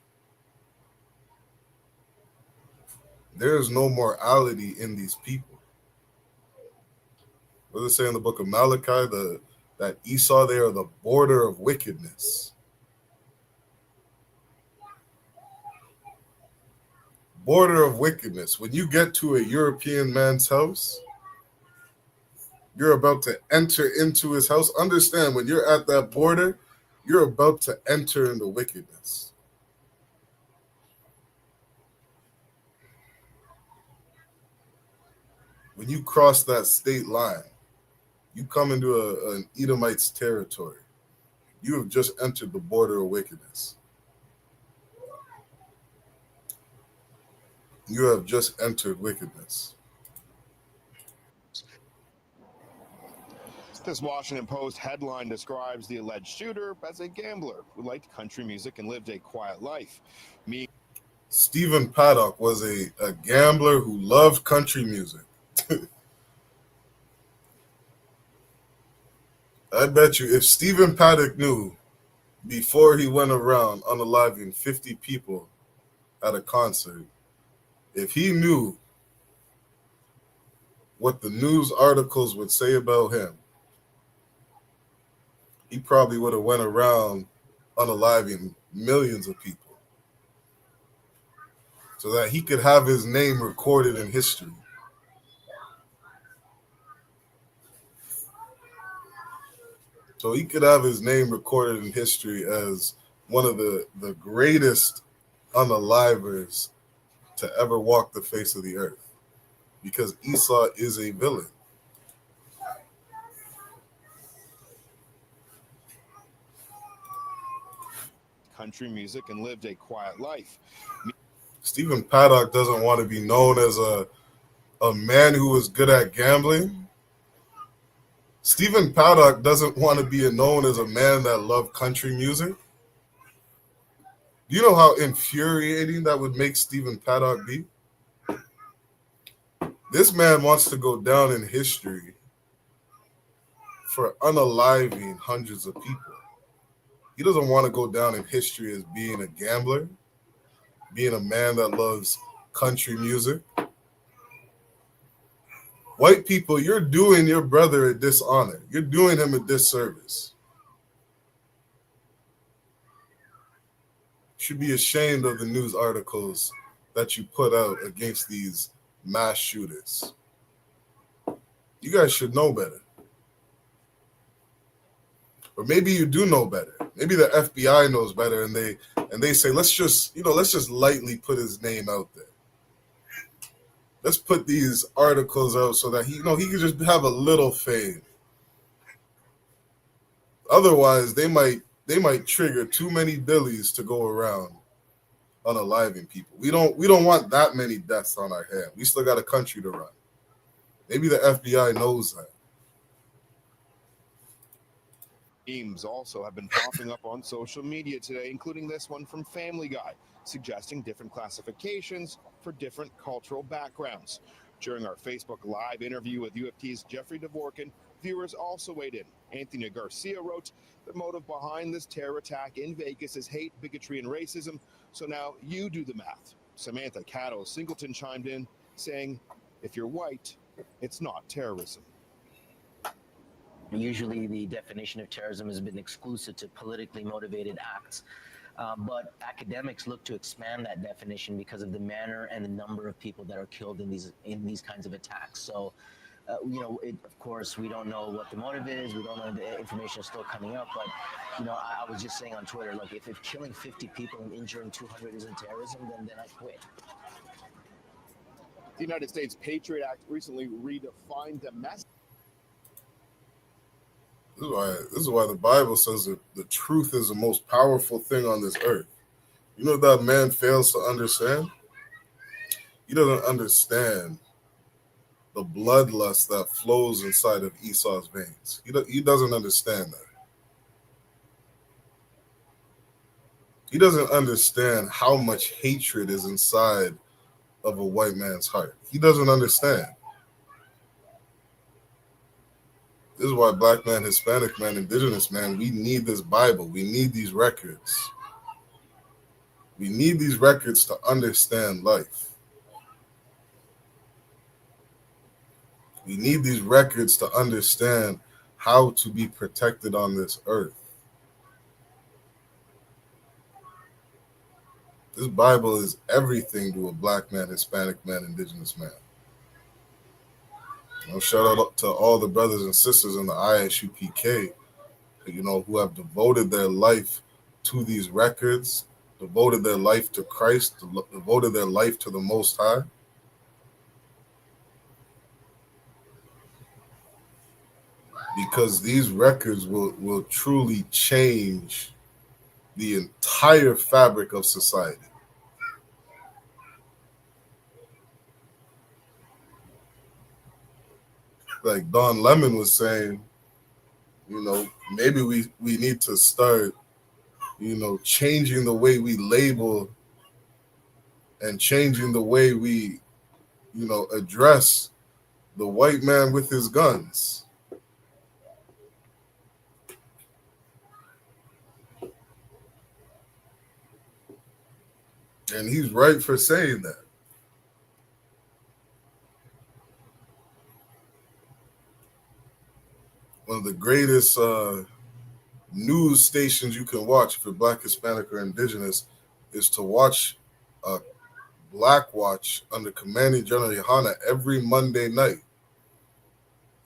There is no morality in these people. What does it say in the book of Malachi? That Esau, they are the border of wickedness. Border of wickedness. When you get to a European man's house, you're about to enter into his house. Understand, when you're at that border, you're about to enter into wickedness. When you cross that state line, you come into an Edomite's territory. You have just entered the border of wickedness. You have just entered wickedness. This Washington Post headline describes the alleged shooter as a gambler who liked country music and lived a quiet life. Stephen Paddock was a gambler who loved country music. I bet you if Stephen Paddock knew before he went around unaliving 50 people at a concert, if he knew what the news articles would say about him, he probably would have went around unaliving millions of people so that he could have his name recorded in history. So he could have his name recorded in history as one of the greatest unalivers to ever walk the face of the earth, because Esau is a villain. Country music and lived a quiet life. Stephen Paddock doesn't want to be known as a man who was good at gambling. Stephen Paddock doesn't want to be known as a man that loved country music. Do you know how infuriating that would make Stephen Paddock be? This man wants to go down in history for unaliving hundreds of people. He doesn't want to go down in history as being a gambler, being a man that loves country music. White people, you're doing your brother a dishonor. You're doing him a disservice. You should be ashamed of the news articles that you put out against these mass shooters. You guys should know better. Or maybe you do know better. Maybe the FBI knows better, and they say, let's just lightly put his name out there. Let's put these articles out so that he can just have a little fame. Otherwise, they might trigger too many billies to go around unaliving people. We don't want that many deaths on our hands. We still got a country to run. Maybe the FBI knows that. Memes also have been popping up on social media today, including this one from Family Guy, suggesting different classifications for different cultural backgrounds. During our Facebook Live interview with UFT's Jeffrey Dvorkin, viewers also weighed in. Anthony Garcia wrote, the motive behind this terror attack in Vegas is hate, bigotry, and racism, so now you do the math. Samantha Cato Singleton chimed in, saying, if you're white, it's not terrorism. Usually the definition of terrorism has been exclusive to politically motivated acts. But academics look to expand that definition because of the manner and the number of people that are killed in these kinds of attacks. So, of course, we don't know what the motive is. We don't know, the information is still coming up. But, I was just saying on Twitter, look, if killing 50 people and injuring 200 isn't terrorism, then I quit. The United States Patriot Act recently redefined domestic. This is why the Bible says that the truth is the most powerful thing on this earth. You know what that man fails to understand? He doesn't understand the bloodlust that flows inside of Esau's veins. He doesn't understand that. He doesn't understand how much hatred is inside of a white man's heart. He doesn't understand. This is why black man, Hispanic man, indigenous man, we need this Bible. We need these records. We need these records to understand life. We need these records to understand how to be protected on this earth. This Bible is everything to a black man, Hispanic man, indigenous man. Shout out to all the brothers and sisters in the Isupk, who have devoted their life to these records, devoted their life to Christ, devoted their life to the Most High. Because these records will truly change the entire fabric of society. Like Don Lemon was saying, maybe we need to start, changing the way we label and changing the way we, address the white man with his guns. And he's right for saying that. One of the greatest news stations you can watch if you're black, Hispanic, or indigenous is to watch Black Watch under Commanding General Yohana every Monday night.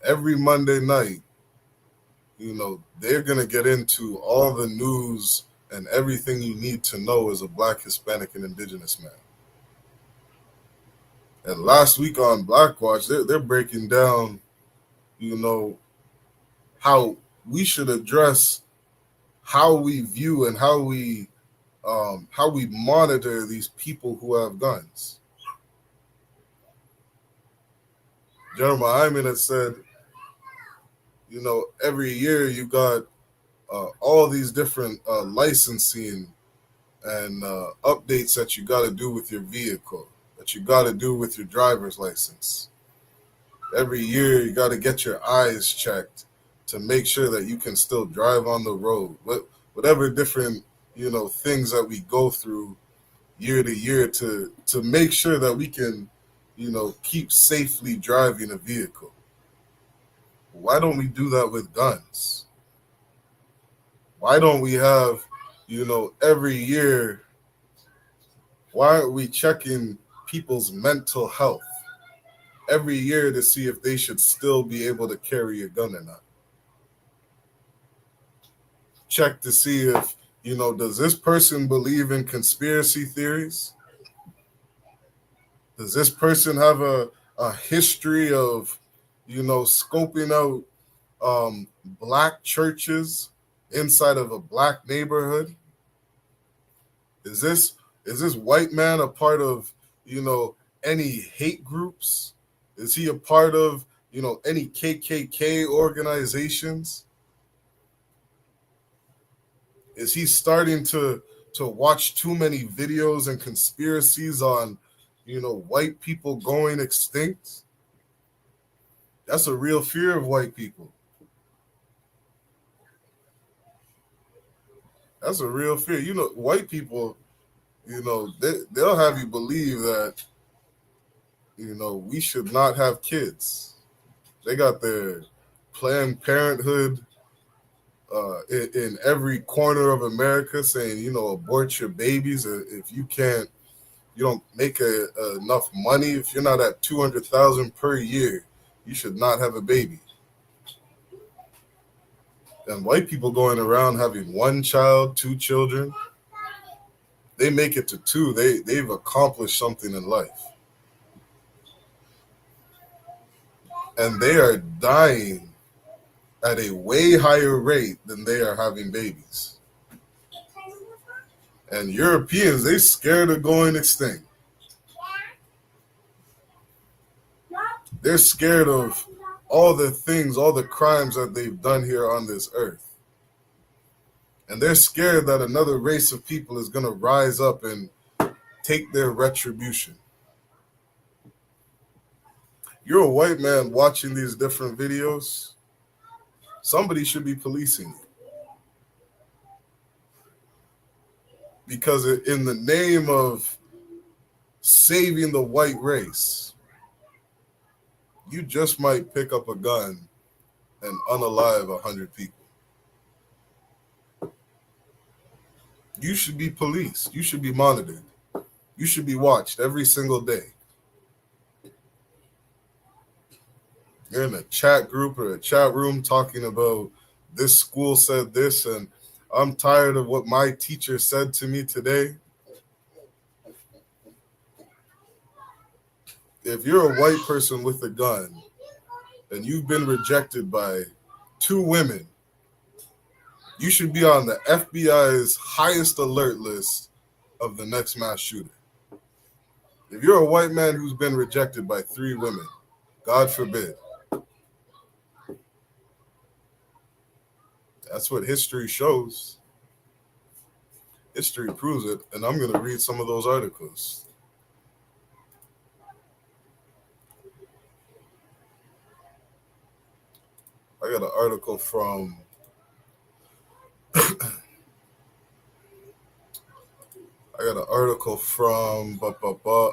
Every Monday night, they're going to get into all the news and everything you need to know as a black, Hispanic, and indigenous man. And last week on Black Watch, they're breaking down, how we should address how we view and how we monitor these people who have guns. General Hyman has said, every year you got all these different licensing and updates that you got to do with your vehicle, that you got to do with your driver's license. Every year you got to get your eyes checked to make sure that you can still drive on the road. Whatever different, things that we go through year to year to make sure that we can, keep safely driving a vehicle. Why don't we do that with guns? Why don't we have, every year, why aren't we checking people's mental health every year to see if they should still be able to carry a gun or not? Check to see if, does this person believe in conspiracy theories? Does this person have a history of, scoping out black churches inside of a black neighborhood? Is this white man a part of, any hate groups? Is he a part of, any KKK organizations? Is he starting to watch too many videos and conspiracies on, white people going extinct? That's a real fear of white people. That's a real fear. White people, they'll have you believe that, we should not have kids. They got their Planned Parenthood in every corner of America saying, abort your babies. If you don't make enough money, if you're not at $200,000 per year, you should not have a baby. And white people going around having one child, two children, they make it to two. They've accomplished something in life. And they are dying at a way higher rate than they are having babies. And Europeans, they scared of going extinct. They're scared of all the things, all the crimes that they've done here on this earth. And they're scared that another race of people is going to rise up and take their retribution. You're a white man watching these different videos. somebody should be policing you. Because in the name of saving the white race, you just might pick up a gun and unalive 100 people. You should be policed. You should be monitored. You should be watched every single day. You're in a chat group or a chat room talking about this school said this, and I'm tired of what my teacher said to me today. If you're a white person with a gun and you've been rejected by 2 women, you should be on the FBI's highest alert list of the next mass shooter. If you're a white man who's been rejected by 3 women, God forbid, that's what history shows. History proves it, and I'm going to read some of those articles. I got an article from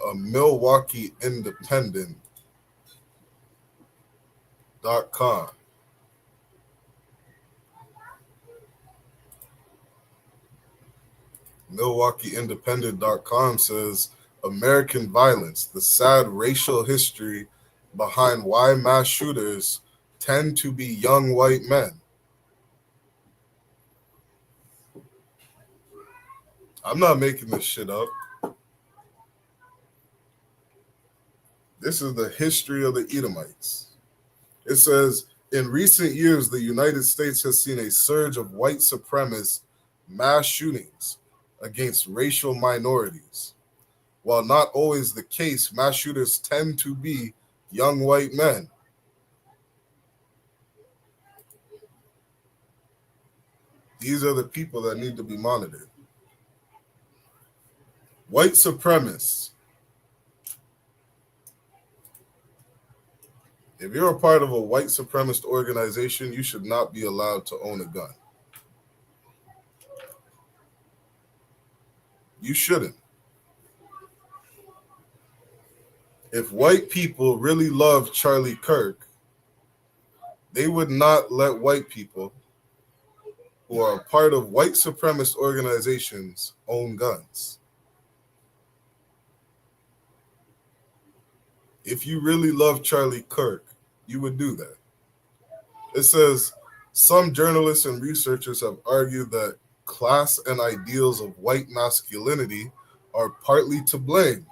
a Milwaukee Independent.com. MilwaukeeIndependent.com says American violence, the sad racial history behind why mass shooters tend to be young white men. I'm not making this shit up. This is the history of the Edomites. It says, in recent years, the United States has seen a surge of white supremacist mass shootings against racial minorities. While not always the case, mass shooters tend to be young white men. These are the people that need to be monitored. White supremacists. If you're a part of a white supremacist organization, you should not be allowed to own a gun. You shouldn't. If white people really loved Charlie Kirk, they would not let white people who are a part of white supremacist organizations own guns. If you really love Charlie Kirk, you would do that. It says, some journalists and researchers have argued that class and ideals of white masculinity are partly to blame.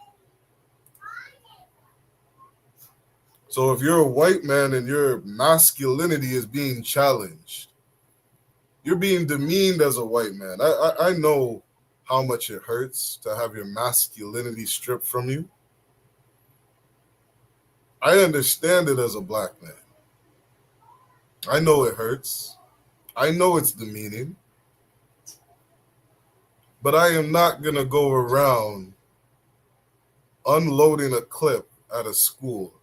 So if you're a white man and your masculinity is being challenged, you're being demeaned as a white man. I know how much it hurts to have your masculinity stripped from you. I understand it as a black man. I know it hurts. I know it's demeaning. But I am not going to go around unloading a clip at a school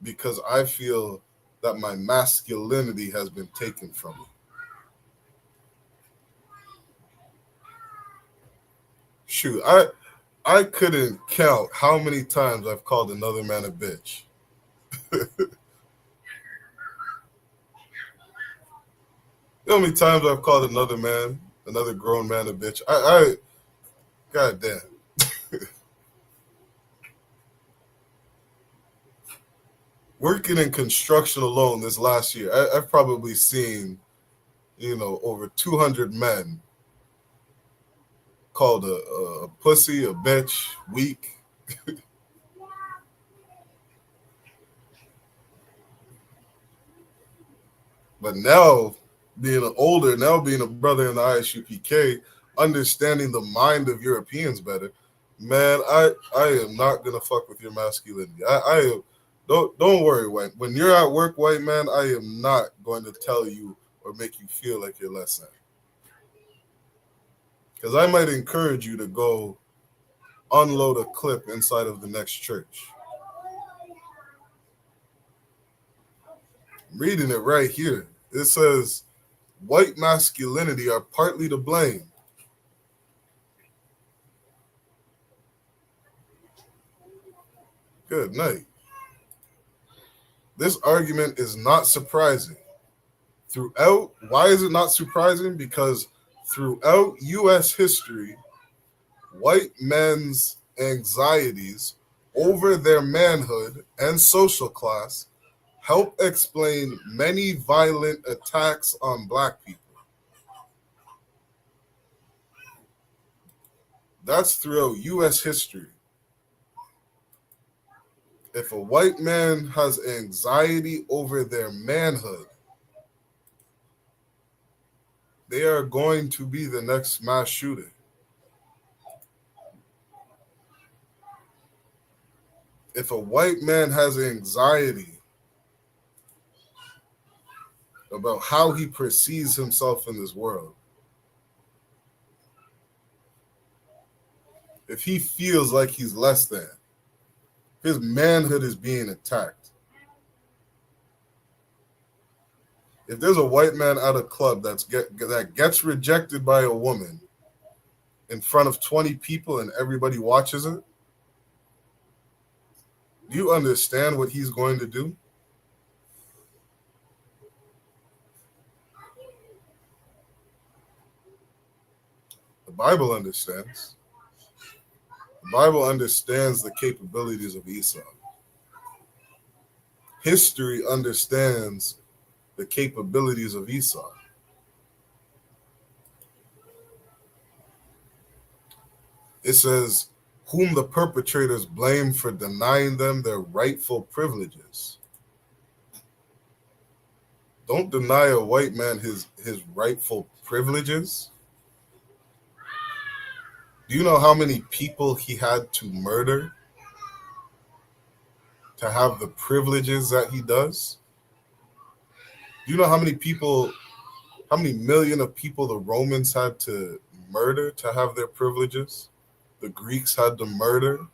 because I feel that my masculinity has been taken from me. Shoot, I couldn't count how many times I've called another man a bitch. You know how many times I've called another grown man a bitch? God damn. Working in construction alone this last year, I've probably seen, over 200 men called a pussy, a bitch, weak. But now, being a brother in the Isupk, understanding the mind of Europeans better, man, I am not gonna fuck with your masculinity. Don't worry, white. When you're at work, white man, I am not going to tell you or make you feel like you're less than. Because I might encourage you to go unload a clip inside of the next church. I'm reading it right here. It says white masculinity are partly to blame. Good night. This argument is not surprising. Why is it not surprising? Because throughout U.S. history, white men's anxieties over their manhood and social class help explain many violent attacks on black people. That's throughout U.S. history. If a white man has anxiety over their manhood, they are going to be the next mass shooter. If a white man has anxiety about how he perceives himself in this world, if he feels like he's less than, his manhood is being attacked. If there's a white man at a club that gets rejected by a woman in front of 20 people and everybody watches it, do you understand what he's going to do? The Bible understands. The Bible understands the capabilities of Esau. History understands the capabilities of Esau. It says, whom the perpetrators blame for denying them their rightful privileges. Don't deny a white man his rightful privileges. Do you know how many people he had to murder to have the privileges that he does? Do you know how many million of people the Romans had to murder to have their privileges? The Greeks had to murder.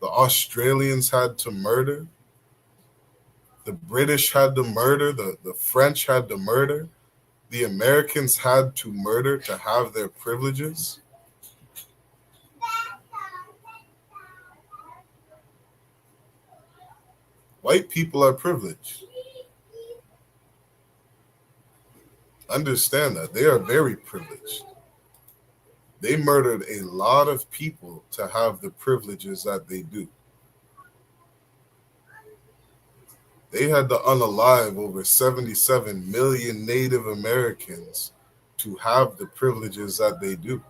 The Australians had to murder. The British had to murder. The French had to murder. The Americans had to murder to have their privileges. White people are privileged. Understand that. They are very privileged. They murdered a lot of people to have the privileges that they do. They had to unalive over 77 million Native Americans to have the privileges that they do.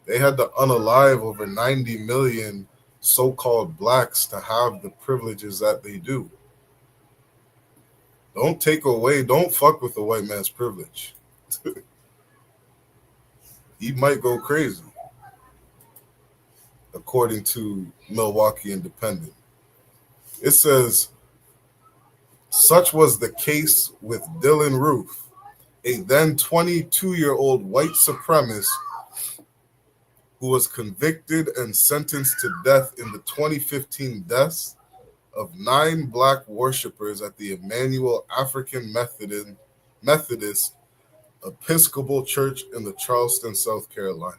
They had to unalive over 90 million so-called blacks to have the privileges that they do. Don't fuck with the white man's privilege. He might go crazy, according to Milwaukee Independent. It says, such was the case with Dylan Roof, a then 22-year-old white supremacist who was convicted and sentenced to death in the 2015 deaths of 9 black worshipers at the Emmanuel African Methodist Episcopal Church in the Charleston, South Carolina.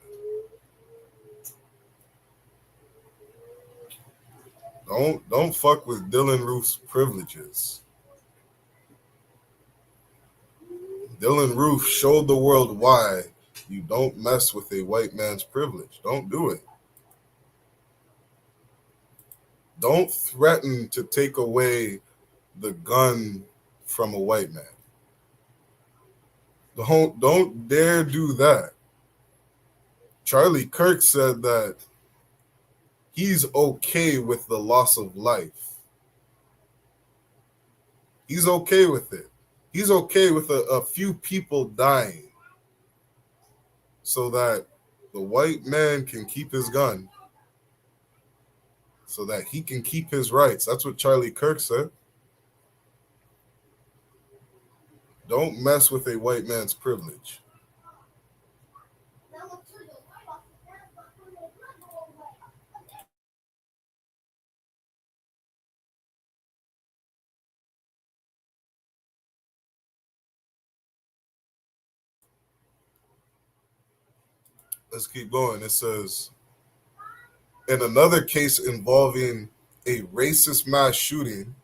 Don't fuck with Dylan Roof's privileges. Dylan Roof showed the world why you don't mess with a white man's privilege. Don't do it. Don't threaten to take away the gun from a white man. Don't dare do that. Charlie Kirk said that he's okay with the loss of life. He's okay with it. He's okay with a few people dying so that the white man can keep his gun, so that he can keep his rights. That's what Charlie Kirk said. Don't mess with a white man's privilege. let's keep going. It says, in another case involving a racist mass shooting,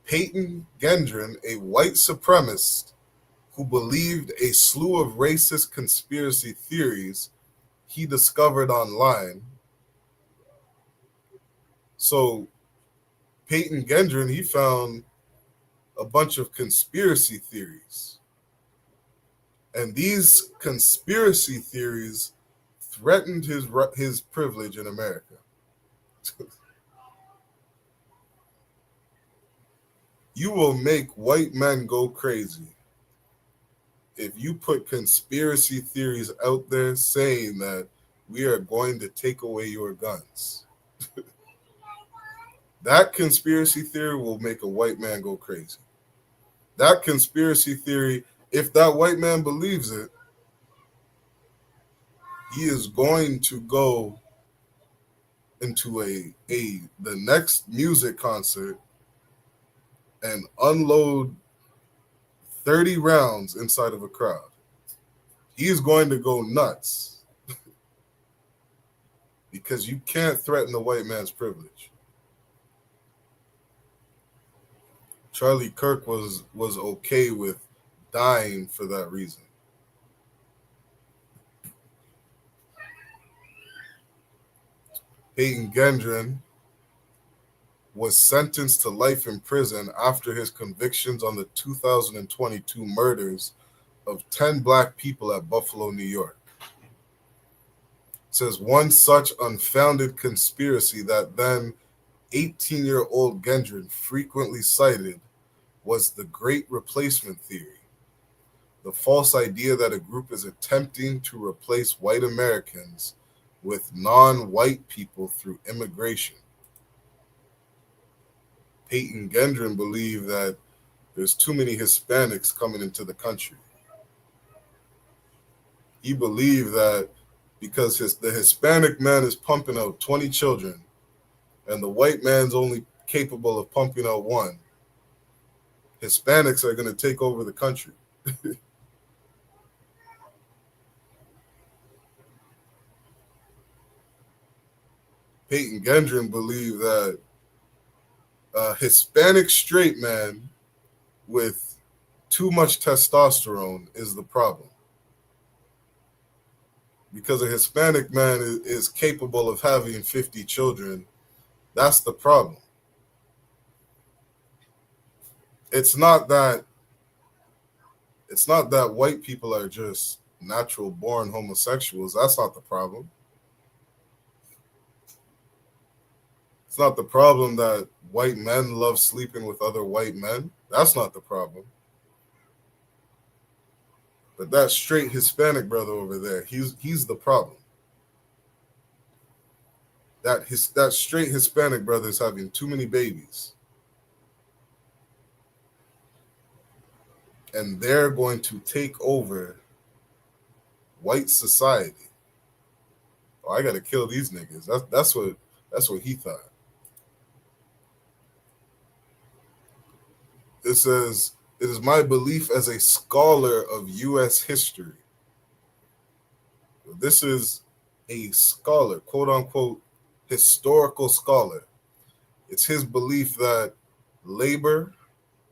Peyton Gendron, a white supremacist who believed a slew of racist conspiracy theories he discovered online. So Peyton Gendron, he found a bunch of conspiracy theories. And these conspiracy theories threatened his privilege in America. You will make white men go crazy if you put conspiracy theories out there saying that we are going to take away your guns. That conspiracy theory will make a white man go crazy. That conspiracy theory, if that white man believes it, he is going to go into the next music concert and unload 30 rounds inside of a crowd. He's going to go nuts because you can't threaten the white man's privilege. Charlie Kirk was okay with dying for that reason. Peyton Gendron was sentenced to life in prison after his convictions on the 2022 murders of 10 black people at Buffalo, New York. It says one such unfounded conspiracy that then 18-year-old Gendron frequently cited was the Great Replacement Theory, the false idea that a group is attempting to replace white Americans with non-white people through immigration. Peyton Gendron believed that there's too many Hispanics coming into the country. He believed that because the Hispanic man is pumping out 20 children and the white man's only capable of pumping out one, Hispanics are going to take over the country. Peyton Gendron believed that a Hispanic straight man with too much testosterone is the problem. Because a Hispanic man is capable of having 50 children, that's the problem. It's not that white people are just natural born homosexuals. That's not the problem. It's not the problem that white men love sleeping with other white men. That's not the problem. But that straight Hispanic brother over there, he's the problem. That straight Hispanic brother is having too many babies. And they're going to take over white society. Oh, I gotta kill these niggas. That's what he thought. It says, it is my belief as a scholar of U.S. history. This is a scholar, quote unquote, historical scholar. It's his belief that labor,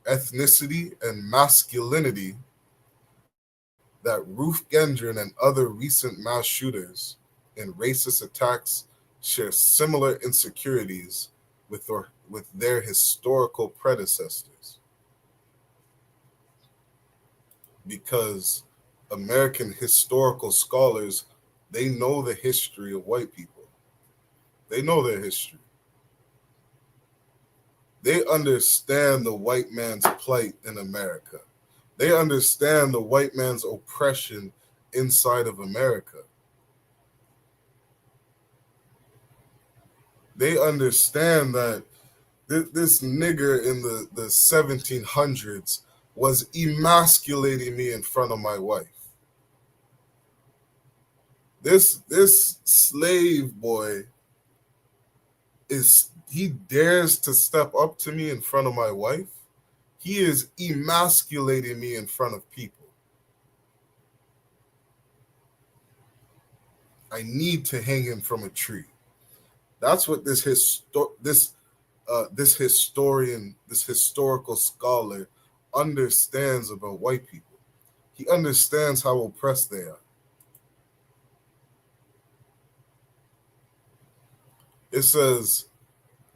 ethnicity, and masculinity, that Ruth Gendron and other recent mass shooters and racist attacks share similar insecurities with their historical predecessors. Because American historical scholars, they know the history of white people. They know their history. They understand the white man's plight in America. They understand the white man's oppression inside of America. They understand that this nigger in the 1700s was emasculating me in front of my wife. This slave boy he dares to step up to me in front of my wife. He is emasculating me in front of people. I need to hang him from a tree. That's what this historical scholar understands about white people. He understands how oppressed they are. It says,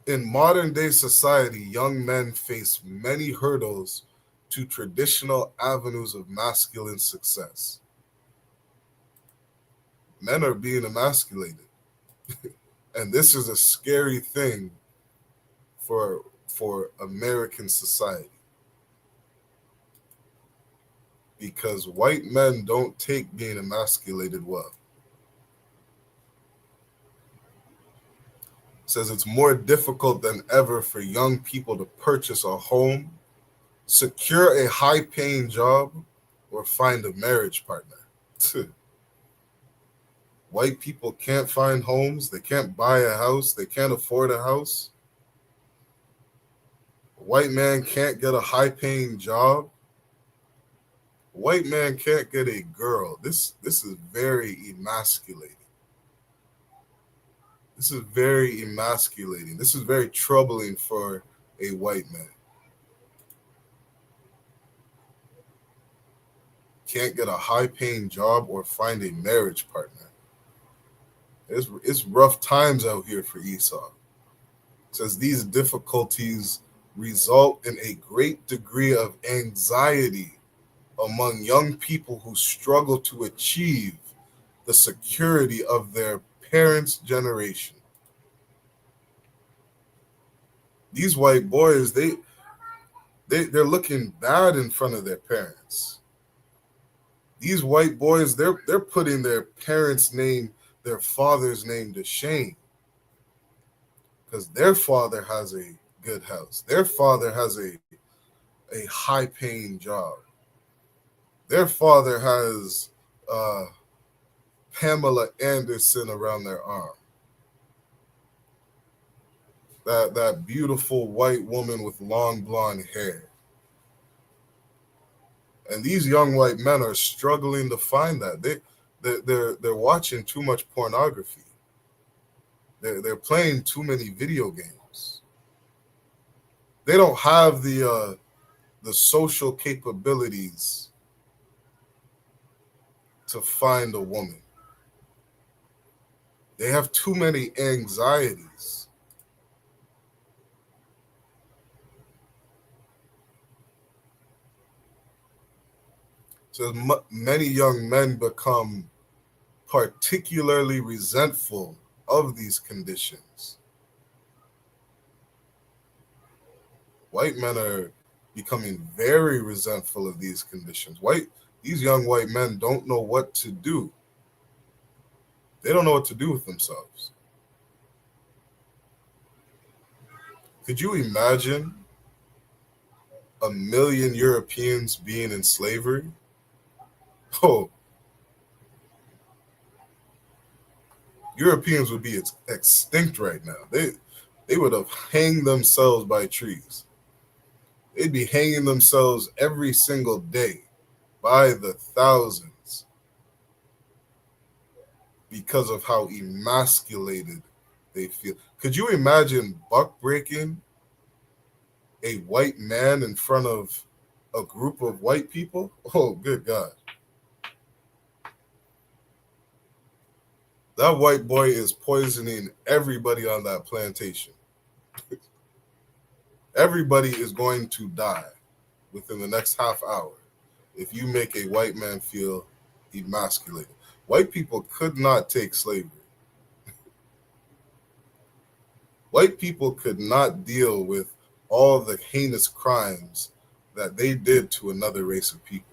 in modern day society, young men face many hurdles to traditional avenues of masculine success. Men are being emasculated. And this is a scary thing for American society. Because white men don't take being emasculated well. It says it's more difficult than ever for young people to purchase a home, secure a high-paying job, or find a marriage partner. White people can't find homes. They can't buy a house. They can't afford a house. A white man can't get a high-paying job. A white man can't get a girl. This is very emasculating. This is very emasculating. This is very troubling for a white man. Can't get a high-paying job or find a marriage partner. It's rough times out here for Esau. It says these difficulties result in a great degree of anxiety among young people who struggle to achieve the security of their parents' generation. These white boys, they're looking bad in front of their parents. These white boys, they're putting their parents' name, their father's name to shame. Because their father has a good house. Their father has a high-paying job. Their father has Pamela Anderson around their arm. That beautiful white woman with long blonde hair. And these young white men are struggling to find that. They're watching too much pornography. They're playing too many video games. They don't have the social capabilities to find a woman. They have too many anxieties. So many young men become particularly resentful of these conditions. White men are becoming very resentful of these conditions. These young white men don't know what to do. They don't know what to do with themselves. Could you imagine 1 million Europeans being in slavery? Oh, Europeans would be extinct right now. They would have hanged themselves by trees. They'd be hanging themselves every single day by the thousands because of how emasculated they feel. Could you imagine buck breaking a white man in front of a group of white people? Oh, good God. That white boy is poisoning everybody on that plantation. Everybody is going to die within the next half hour if you make a white man feel emasculated. White people could not take slavery. White people could not deal with all the heinous crimes that they did to another race of people.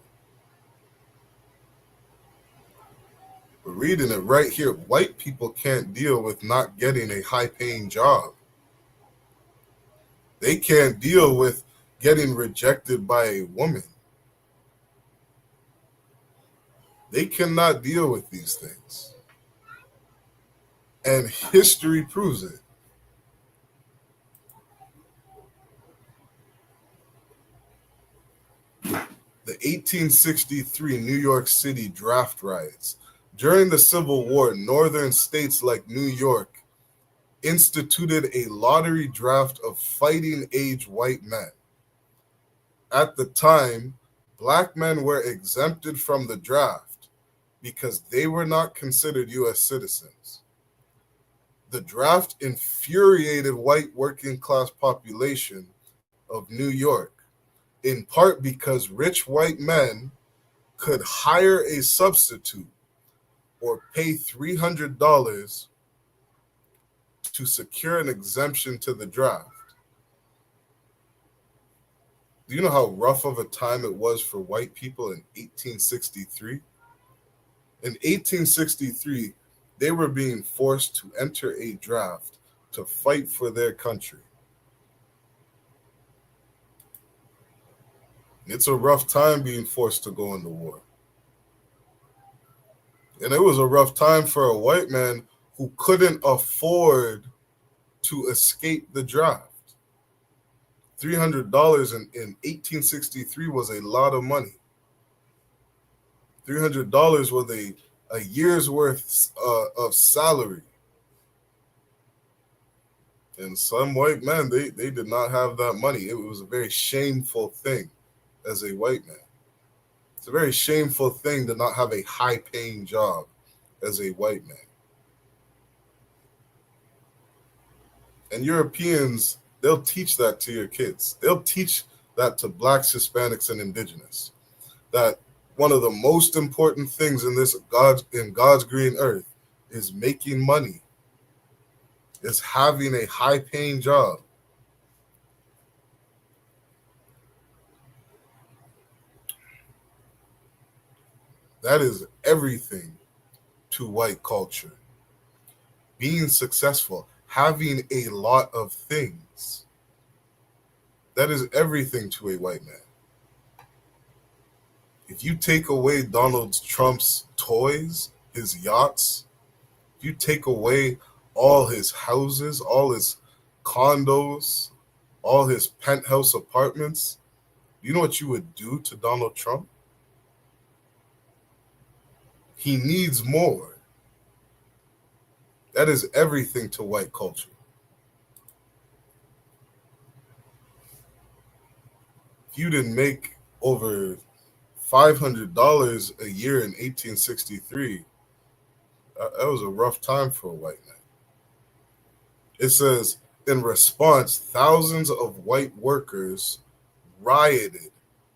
We're reading it right here. White people can't deal with not getting a high-paying job. They can't deal with getting rejected by a woman. They cannot deal with these things. And history proves it. The 1863 New York City draft riots During the Civil War, northern states like New York instituted a lottery draft of fighting age white men. At the time, black men were exempted from the draft because they were not considered U.S. citizens. The draft infuriated white working class population of New York, in part because rich white men could hire a substitute or pay $300 to secure an exemption to the draft. Do you know how rough of a time it was for white people in 1863? In 1863, they were being forced to enter a draft to fight for their country. It's a rough time being forced to go into war. And it was a rough time for a white man who couldn't afford to escape the draft. $300 in 1863 was a lot of money. $300 was a year's worth of salary. And some white men, they did not have that money. It was a very shameful thing as a white man. It's a very shameful thing to not have a high-paying job as a white man. And Europeans, they'll teach that to your kids. They'll teach that to blacks, Hispanics, and indigenous. That one of the most important things in God's green earth is making money, is having a high-paying job. That is everything to white culture. Being successful, having a lot of things. That is everything to a white man. If you take away Donald Trump's toys, his yachts, if you take away all his houses, all his condos, all his penthouse apartments, you know what you would do to Donald Trump? He needs more. That is everything to white culture. If you didn't make over $500 a year in 1863, that was a rough time for a white man. It says, in response, thousands of white workers rioted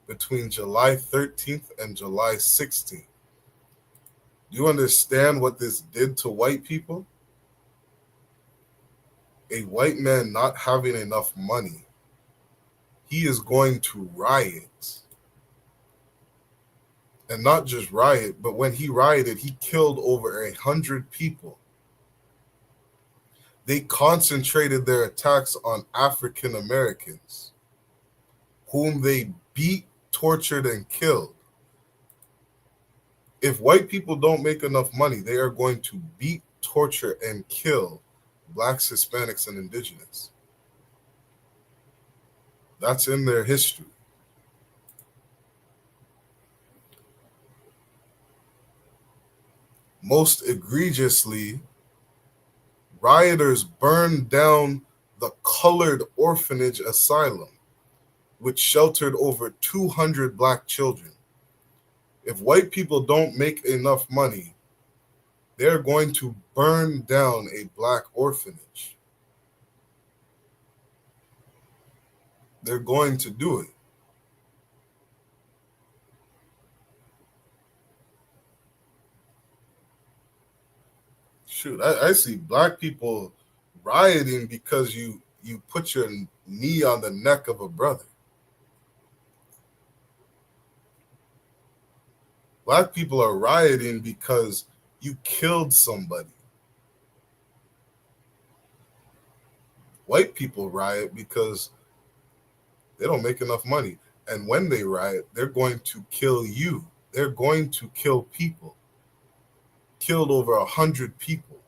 between July 13th and July 16th. Do you understand what this did to white people? A white man not having enough money, he is going to riot. And not just riot, but when he rioted, he killed over 100 people. They concentrated their attacks on African Americans, whom they beat, tortured, and killed. If white people don't make enough money, they are going to beat, torture, and kill blacks, Hispanics, and indigenous. That's in their history. Most egregiously, rioters burned down the Colored Orphanage Asylum, which sheltered over 200 black children. If white people don't make enough money, they're going to burn down a black orphanage. They're going to do it. Shoot, I see black people rioting because you put your knee on the neck of a brother. Black people are rioting because you killed somebody. White people riot because they don't make enough money. And when they riot, they're going to kill you. They're going to kill people. Killed over 100 people.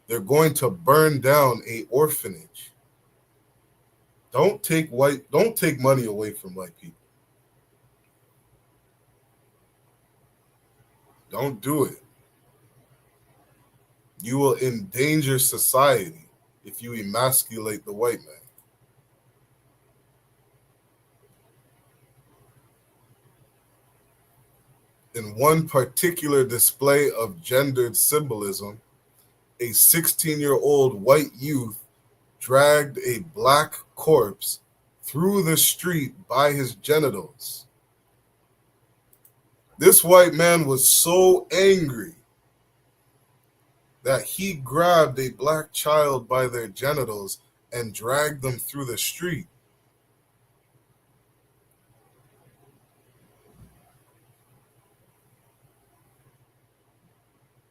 They're going to burn down a orphanage. Don't take money away from white people. Don't do it. You will endanger society if you emasculate the white man. In one particular display of gendered symbolism, a 16-year-old white youth dragged a black corpse through the street by his genitals. This white man was so angry that he grabbed a black child by their genitals and dragged them through the street.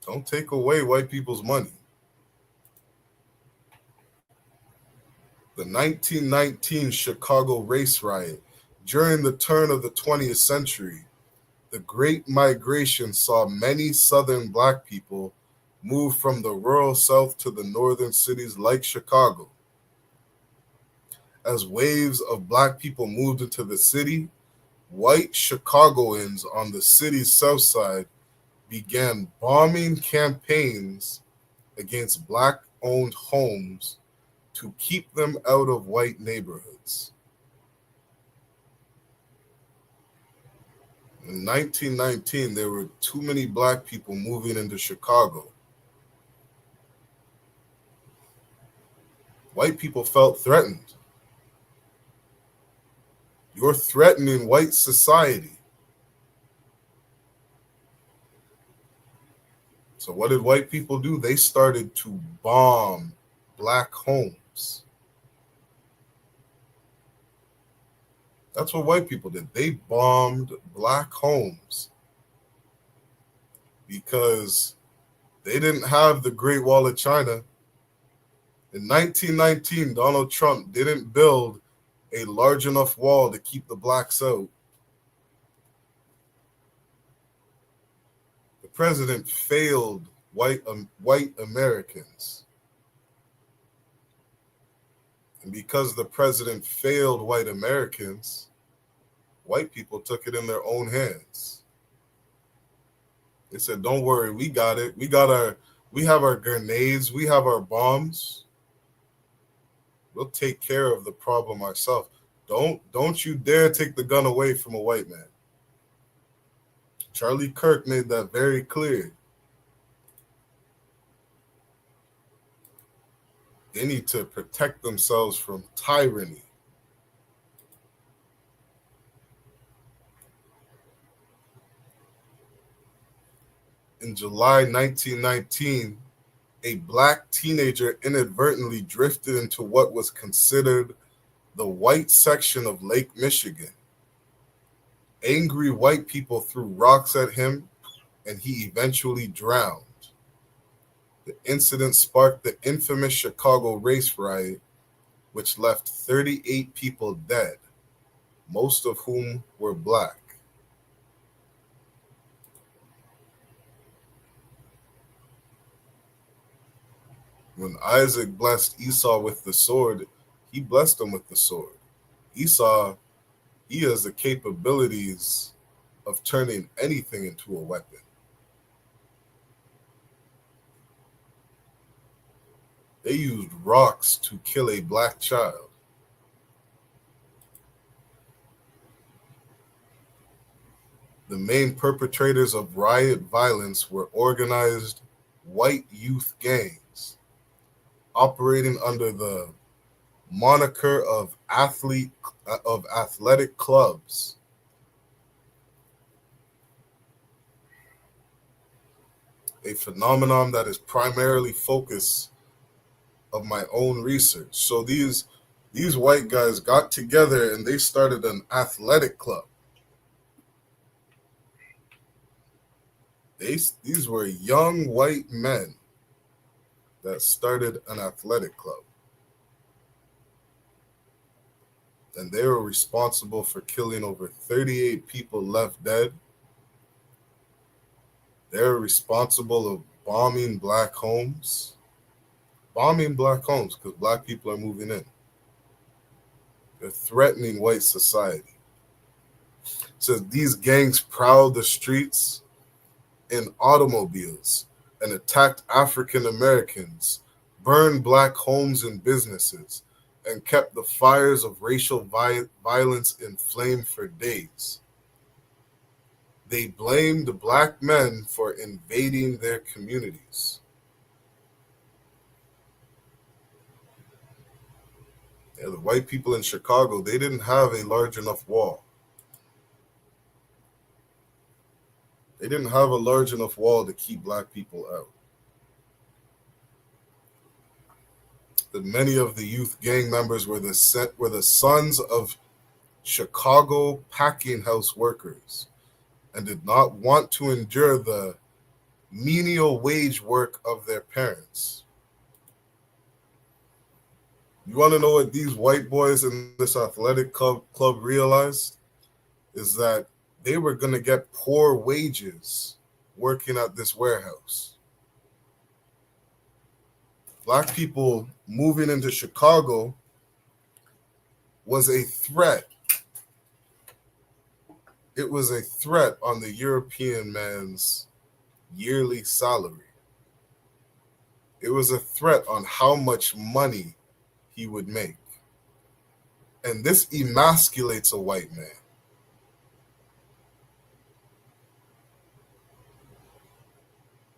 Don't take away white people's money. The 1919 Chicago race riot. During the turn of the 20th century, the Great Migration saw many Southern black people move from the rural South to the northern cities like Chicago. As waves of black people moved into the city, white Chicagoans on the city's south side began bombing campaigns against black-owned homes to keep them out of white neighborhoods. In 1919, there were too many black people moving into Chicago. White people felt threatened. You're threatening white society. So what did white people do? They started to bomb black homes. That's what white people did. They bombed black homes because they didn't have the Great Wall of China. In 1919, Donald Trump didn't build a large enough wall to keep the blacks out. The president failed white Americans. And because the president failed white Americans, white people took it in their own hands. They said, don't worry, we got it. We have our grenades, we have our bombs. We'll take care of the problem ourselves. Don't you dare take the gun away from a white man. Charlie Kirk made that very clear. They need to protect themselves from tyranny. In July 1919, a black teenager inadvertently drifted into what was considered the white section of Lake Michigan. Angry white people threw rocks at him, and he eventually drowned. The incident sparked the infamous Chicago race riot, which left 38 people dead, most of whom were black. When Isaac blessed Esau with the sword, he blessed him with the sword. Esau, he has the capabilities of turning anything into a weapon. They used rocks to kill a black child. The main perpetrators of riot violence were organized white youth gangs operating under the moniker of athletic clubs. A phenomenon that is primarily focus of my own research. So these white guys got together and they started an athletic club. These were young white men that started an athletic club. And they were responsible for killing over 38 people left dead. They're responsible of bombing black homes. Bombing black homes because black people are moving in. They're threatening white society. So these gangs prowl the streets in automobiles and attacked African Americans, burned black homes and businesses, and kept the fires of racial violence inflamed for days. They blamed black men for invading their communities. Yeah, the white people in Chicago, they didn't have a large enough wall. They didn't have a large enough wall to keep black people out. That many of the youth gang members were the sons of Chicago packing house workers and did not want to endure the menial wage work of their parents. You want to know what these white boys in this athletic club realized? Is that they were going to get poor wages working at this warehouse. Black people moving into Chicago was a threat. It was a threat on the European man's yearly salary. It was a threat on how much money he would make. And this emasculates a white man.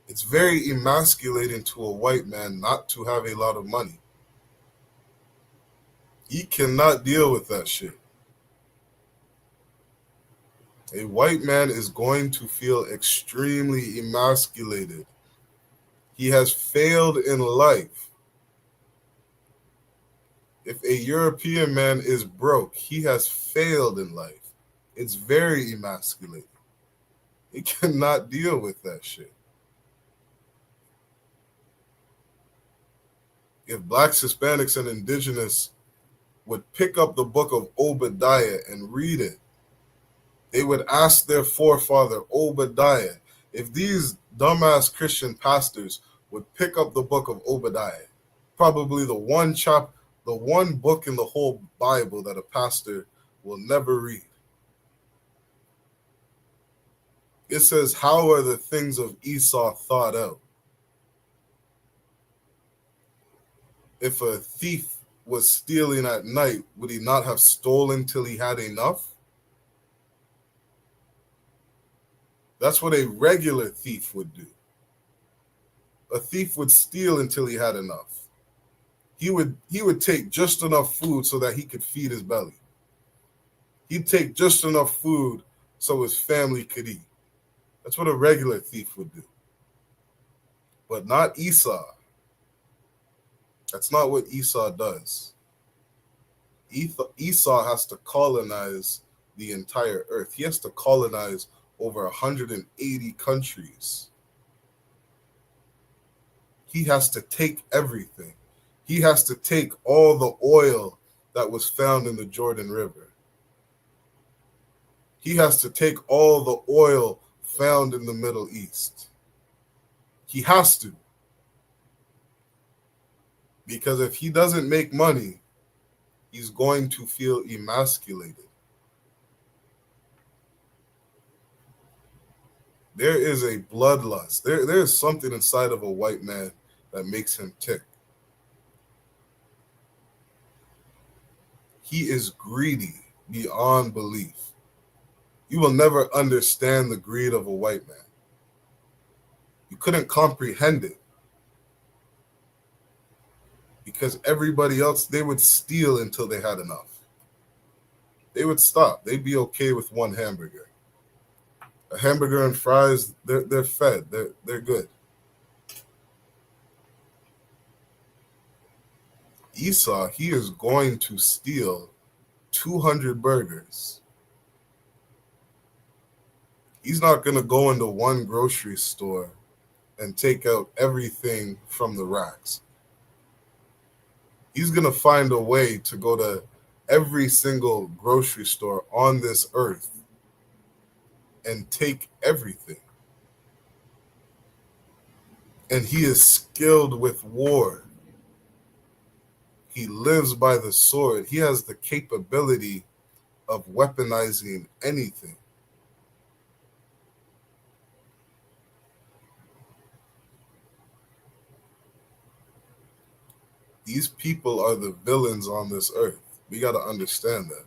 It's very emasculating to a white man not to have a lot of money. He cannot deal with that shit. A white man is going to feel extremely emasculated. He has failed in life. If a European man is broke, he has failed in life. It's very emasculating. He cannot deal with that shit. If blacks, Hispanics, and indigenous would pick up the book of Obadiah and read it, they would ask their forefather Obadiah. If these dumbass Christian pastors would pick up the book of Obadiah, probably the one book in the whole Bible that a pastor will never read. It says, how are the things of Esau thought out? If a thief was stealing at night, would he not have stolen till he had enough? That's what a regular thief would do. A thief would steal until he had enough. He would take just enough food so that he could feed his belly. He'd take just enough food so his family could eat. That's what a regular thief would do. But not Esau. That's not what Esau does. Esau has to colonize the entire earth. He has to colonize over 180 countries. He has to take everything. He has to take all the oil that was found in the Jordan River. He has to take all the oil found in the Middle East. He has to. Because if he doesn't make money, he's going to feel emasculated. There is a bloodlust. There is something inside of a white man that makes him tick. He is greedy beyond belief. You will never understand the greed of a white man. You couldn't comprehend it. Because everybody else, they would steal until they had enough. They would stop. They'd be okay with one hamburger. A hamburger and fries, they're fed. They're good. Esau, he is going to steal 200 burgers. He's not going to go into one grocery store and take out everything from the racks. He's going to find a way to go to every single grocery store on this earth and take everything. And he is skilled with war. He lives by the sword. He has the capability of weaponizing anything. These people are the villains on this earth. We got to understand that.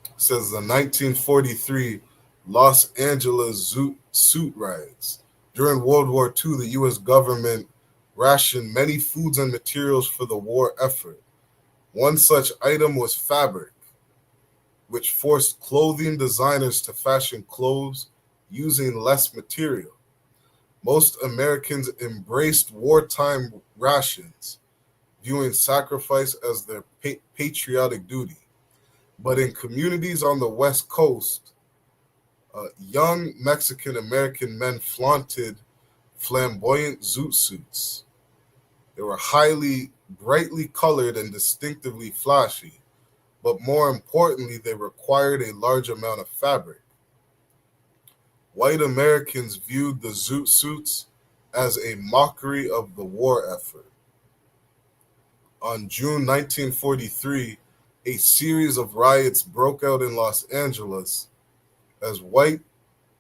It says the 1943 Los Angeles suit riots. During World War II, the U.S. government rationed many foods and materials for the war effort. One such item was fabric, which forced clothing designers to fashion clothes using less material. Most Americans embraced wartime rations, viewing sacrifice as their patriotic duty. But in communities on the West Coast, young Mexican American men flaunted flamboyant zoot suits. They were highly, brightly colored and distinctively flashy, but more importantly, they required a large amount of fabric. White Americans viewed the zoot suits as a mockery of the war effort. On June 1943, a series of riots broke out in Los Angeles as white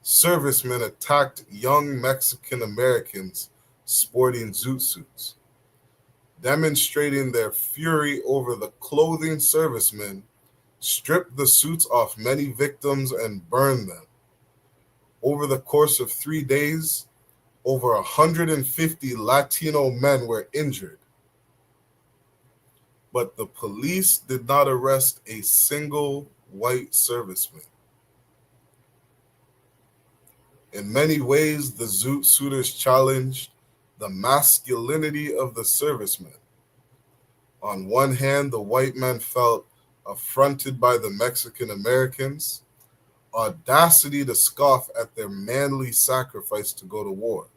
servicemen attacked young Mexican Americans sporting zoot suits. Demonstrating their fury over the clothing, servicemen stripped the suits off many victims and burned them. Over the course of 3 days, over 150 Latino men were injured. But the police did not arrest a single white serviceman. In many ways, the zoot suiters challenged the masculinity of the servicemen. On one hand, the white men felt affronted by the Mexican Americans' audacity to scoff at their manly sacrifice to go to war.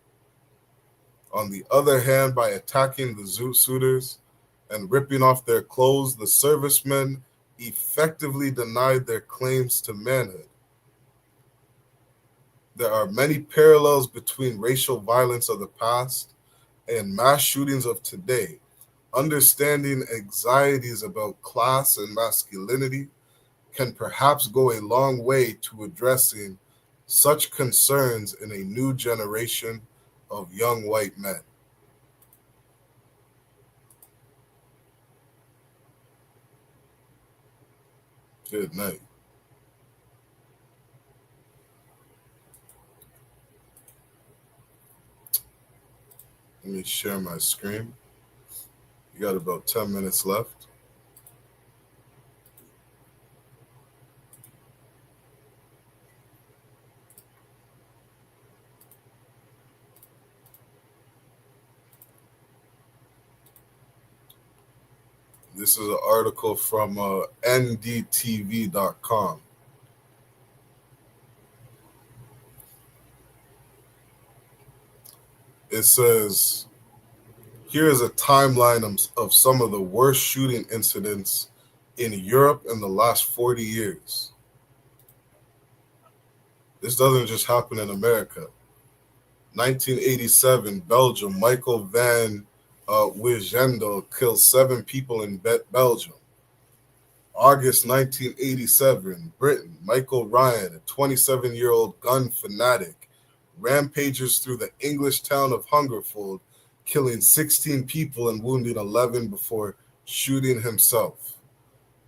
On the other hand, by attacking the zoot suiters and ripping off their clothes, the servicemen effectively denied their claims to manhood. There are many parallels between racial violence of the past and mass shootings of today. Understanding anxieties about class and masculinity can perhaps go a long way to addressing such concerns in a new generation of young white men. Good night. Let me share my screen. You got about 10 minutes left. This is an article from ndtv.com. It says, here is a timeline of some of the worst shooting incidents in Europe in the last 40 years. This doesn't just happen in America. 1987, Belgium, Michael van Wijgendel killed 7 people in Belgium. August 1987, Britain, Michael Ryan, a 27-year-old gun fanatic, rampages through the English town of Hungerford, killing 16 people and wounding 11 before shooting himself.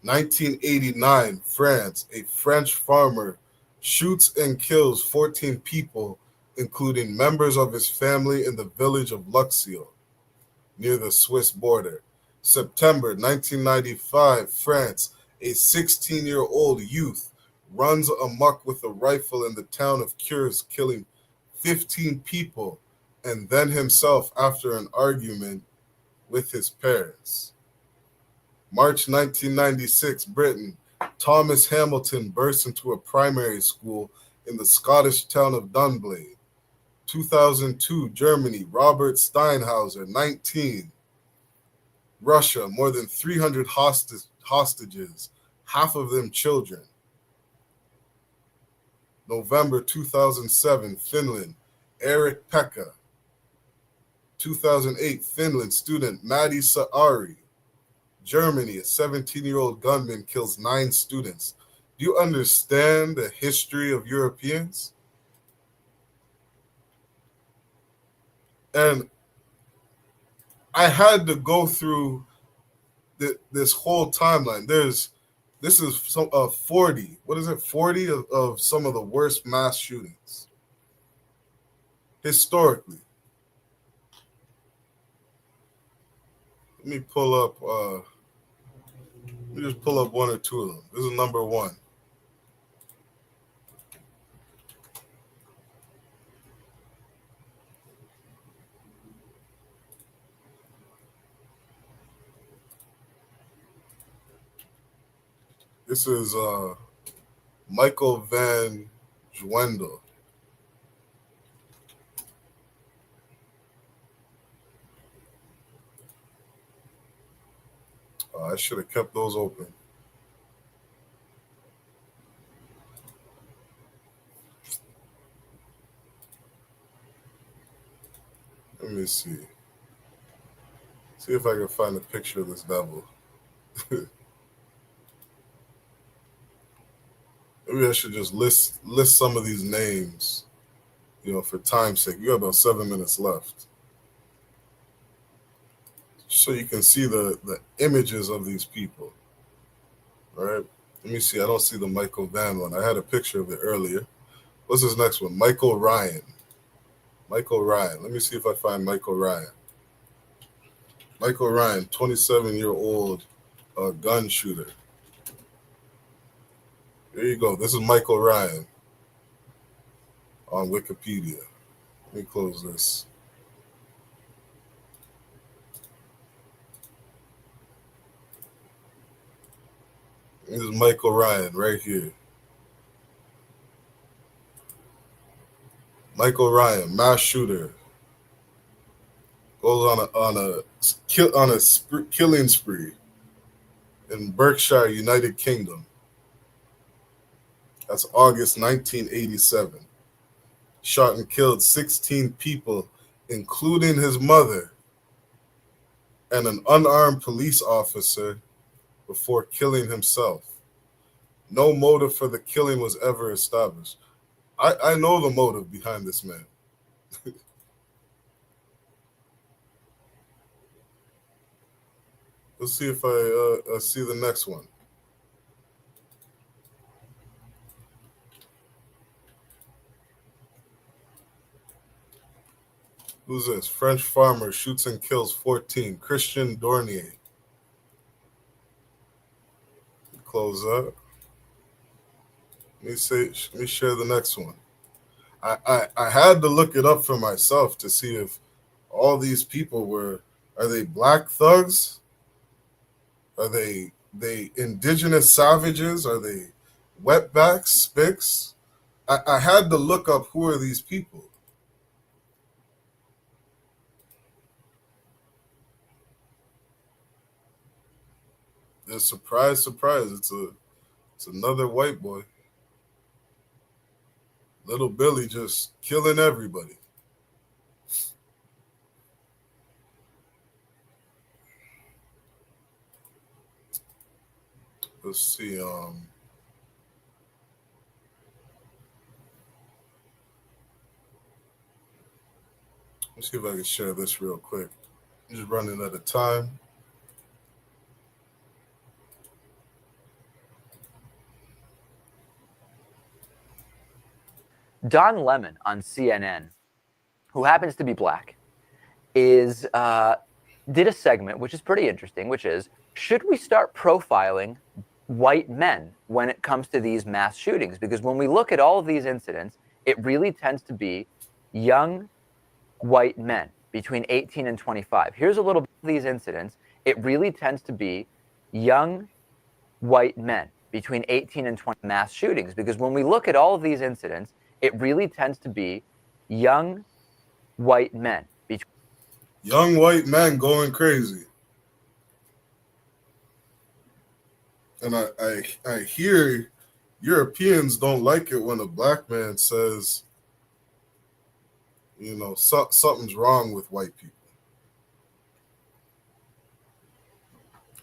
1989, France, a French farmer shoots and kills 14 people, including members of his family in the village of Luxeuil, near the Swiss border. September 1995, France, a 16-year-old youth runs amok with a rifle in the town of Cures, killing 15 people and then himself after an argument with his parents. March 1996, Britain, Thomas Hamilton bursts into a primary school in the Scottish town of Dunblane. 2002, Germany, Robert Steinhauser, 19. Russia, more than 300 hostages, half of them children. November 2007, Finland, Eric Pekka. 2008, Finland, student Matti Saari. Germany, a 17-year-old gunman kills 9 students. Do you understand the history of Europeans? And I had to go through this whole timeline. This is some 40. What is it? 40 of some of the worst mass shootings historically. Let me pull up. Let me just pull up one or two of them. This is number one. This is Michael Van Zwendel. I should have kept those open. Let me see. See if I can find a picture of this devil. Maybe I should just list some of these names, for time's sake. You have about 7 minutes left. So you can see the images of these people. All right. Let me see. I don't see the Michael Van one. I had a picture of it earlier. What's this next one? Michael Ryan. Michael Ryan. Let me see if I find Michael Ryan. Michael Ryan, 27-year-old gun shooter. There you go. This is Michael Ryan on Wikipedia. Let me close this. This is Michael Ryan right here. Michael Ryan, mass shooter, goes on a killing spree in Berkshire, United Kingdom. That's August 1987. Shot and killed 16 people, including his mother and an unarmed police officer, before killing himself. No motive for the killing was ever established. I know the motive behind this man. Let's see if I see the next one. Who's this? French farmer shoots and kills 14. Christian Dornier. Close that. Let me share the next one. I had to look it up for myself to see if all these people are they black thugs? Are they indigenous savages? Are they wetbacks, spics? I had to look up who are these people. Surprise, surprise! It's another white boy. Little Billy just killing everybody. Let's see. Let's see if I can share this real quick. I'm just running out of time. Don Lemon on CNN, who happens to be black, did a segment which is pretty interesting, which is, should we start profiling white men when it comes to these mass shootings? Because when we look at all of these incidents, it really tends to be young white men between 18 and 25. Here's a little bit of these incidents. It really tends to be young white men between 18 and 20 mass shootings. Because when we look at all of these incidents, it really tends to be young white men. Young white men going crazy. And I hear Europeans don't like it when a black man says, something's wrong with white people.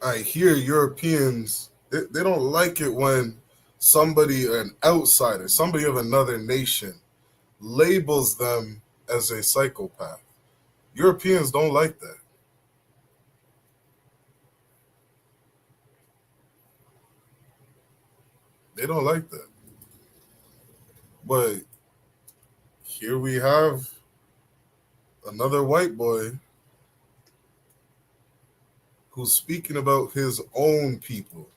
I hear Europeans, they don't like it when somebody, an outsider, somebody of another nation, labels them as a psychopath. Europeans don't like that. They don't like that. But here we have another white boy who's speaking about his own people.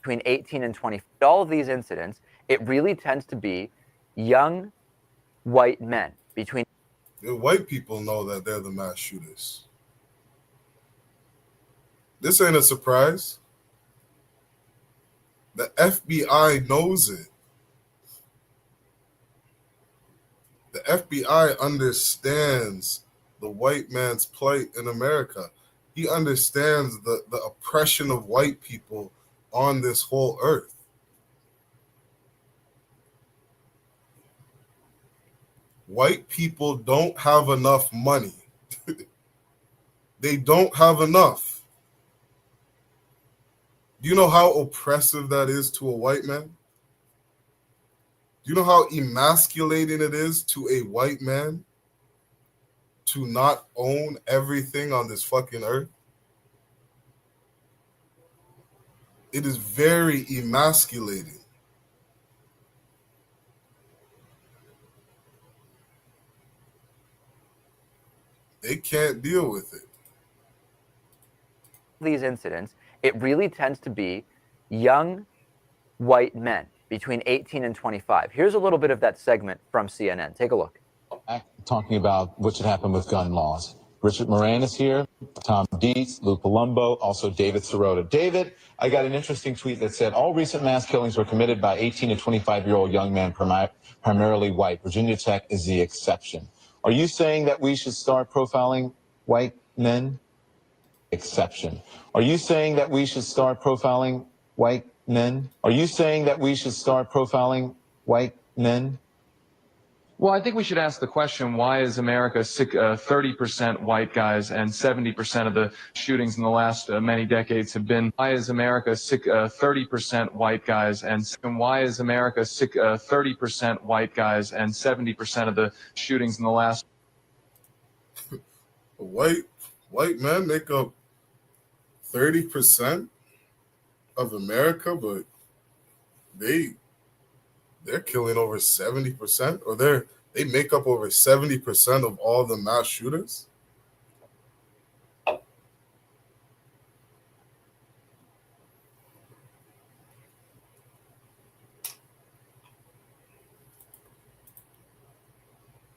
Between 18 and 20, all of these incidents, it really tends to be young white men between. The white people know that they're the mass shooters. This ain't a surprise. The FBI knows it. The FBI understands the white man's plight in America. He understands the oppression of white people on this whole earth. White people don't have enough money. They don't have enough. Do you know how oppressive that is to a white man? Do you know how emasculating it is to a white man to not own everything on this fucking earth? It is very emasculating. They can't deal with it. These incidents, it really tends to be young white men between 18 and 25. Here's a little bit of that segment from CNN. Take a look. Talking about what should happen with gun laws. Richard Moran is here, Tom Dietz, Lou Palumbo, also David Sirota. David, I got an interesting tweet that said all recent mass killings were committed by 18 to 25-year-old young men, primarily white. Virginia Tech is the exception. Are you saying that we should start profiling white men? Exception. Are you saying that we should start profiling white men? Are you saying that we should start profiling white men? Well, I think we should ask the question, why is America 30% white guys and 70% of the shootings in the last many decades have been, why is America 30% white guys and why is America 30% white guys and 70% of the shootings in the last? White men make up 30% of America, but they're killing over 70%, or they make up over 70% of all the mass shooters.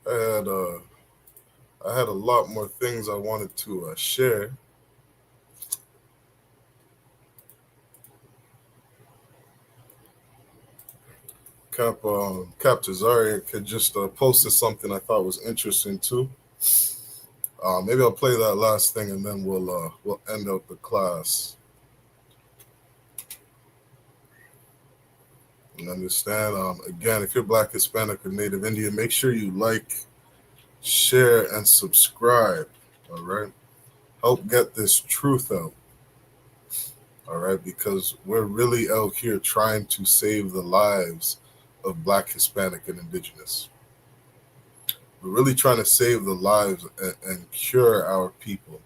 I had a lot more things I wanted to share. Cap Tazarian had just posted something I thought was interesting too. Maybe I'll play that last thing and then we'll end up the class. And understand, again, if you're Black, Hispanic, or Native Indian, make sure you like, share, and subscribe. All right, help get this truth out. All right, because we're really out here trying to save the lives of Black, Hispanic, and Indigenous. We're really trying to save the lives and cure our people.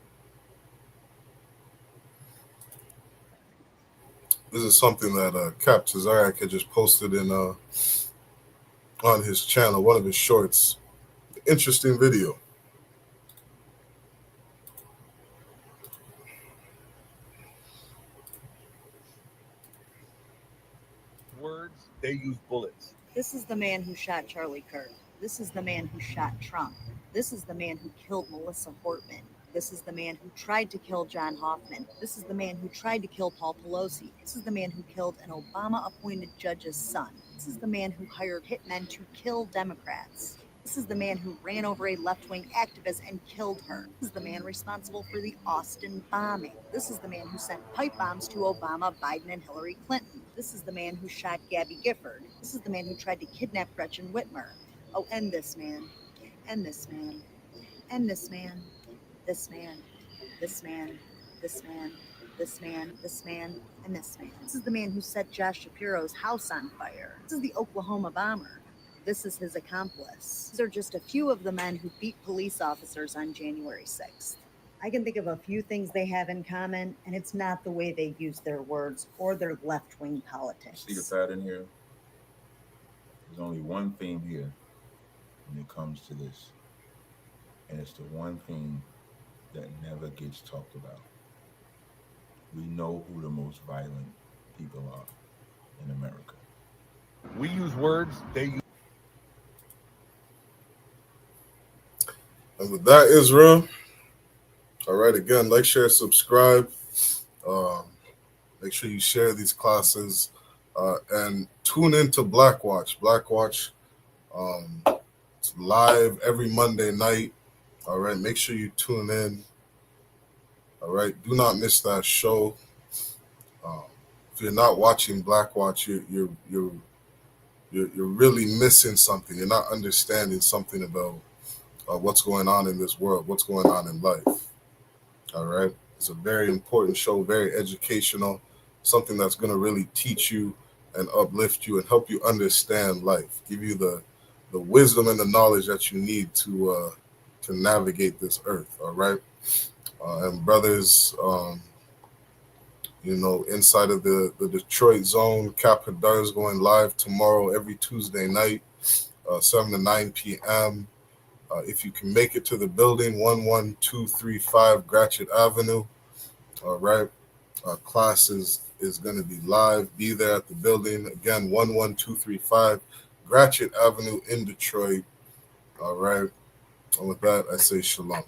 This is something that Cap Tazariak had just posted in on his channel, one of his shorts. Interesting video. Words, they use bullets. This is the man who shot Charlie Kirk. This is the man who shot Trump. This is the man who killed Melissa Hortman. This is the man who tried to kill John Hoffman. This is the man who tried to kill Paul Pelosi. This is the man who killed an Obama-appointed judge's son. This is the man who hired hitmen to kill Democrats. This is the man who ran over a left-wing activist and killed her. This is the man responsible for the Austin bombing. This is the man who sent pipe bombs to Obama, Biden, and Hillary Clinton. This is the man who shot Gabby Gifford. This is the man who tried to kidnap Gretchen Whitmer. Oh, and this man, and this man, and this man, this man, this man, this man, this man, this man, and this man. This is the man who set Josh Shapiro's house on fire. This is the Oklahoma bomber. This is his accomplice. These are just a few of the men who beat police officers on January 6th. I can think of a few things they have in common, and it's not the way they use their words or their left-wing politics. See the pattern here? There's only one theme here when it comes to this, and it's the one thing that never gets talked about. We know who the most violent people are in America. We use words, they use. And with that, Israel, all right, again, like, share, subscribe. Make sure you share these classes and tune into Black Watch. Black Watch, it's live every Monday night. All right, make sure you tune in. All right, do not miss that show. If you're not watching Black Watch, you're really missing something. You're not understanding something about what's going on in this world, what's going on in life. All right, it's a very important show, very educational, something that's going to really teach you and uplift you and help you understand life, give you the wisdom and the knowledge that you need to navigate this earth. All right, and brothers, inside of the Detroit zone, Cap Hadar is going live tomorrow every Tuesday night, 7 to 9 p.m. If you can make it to the building, 11235 Gratiot Avenue. All right, class is going to be live. Be there at the building. Again, 11235 Gratiot Avenue in Detroit. All right, and with that, I say shalom.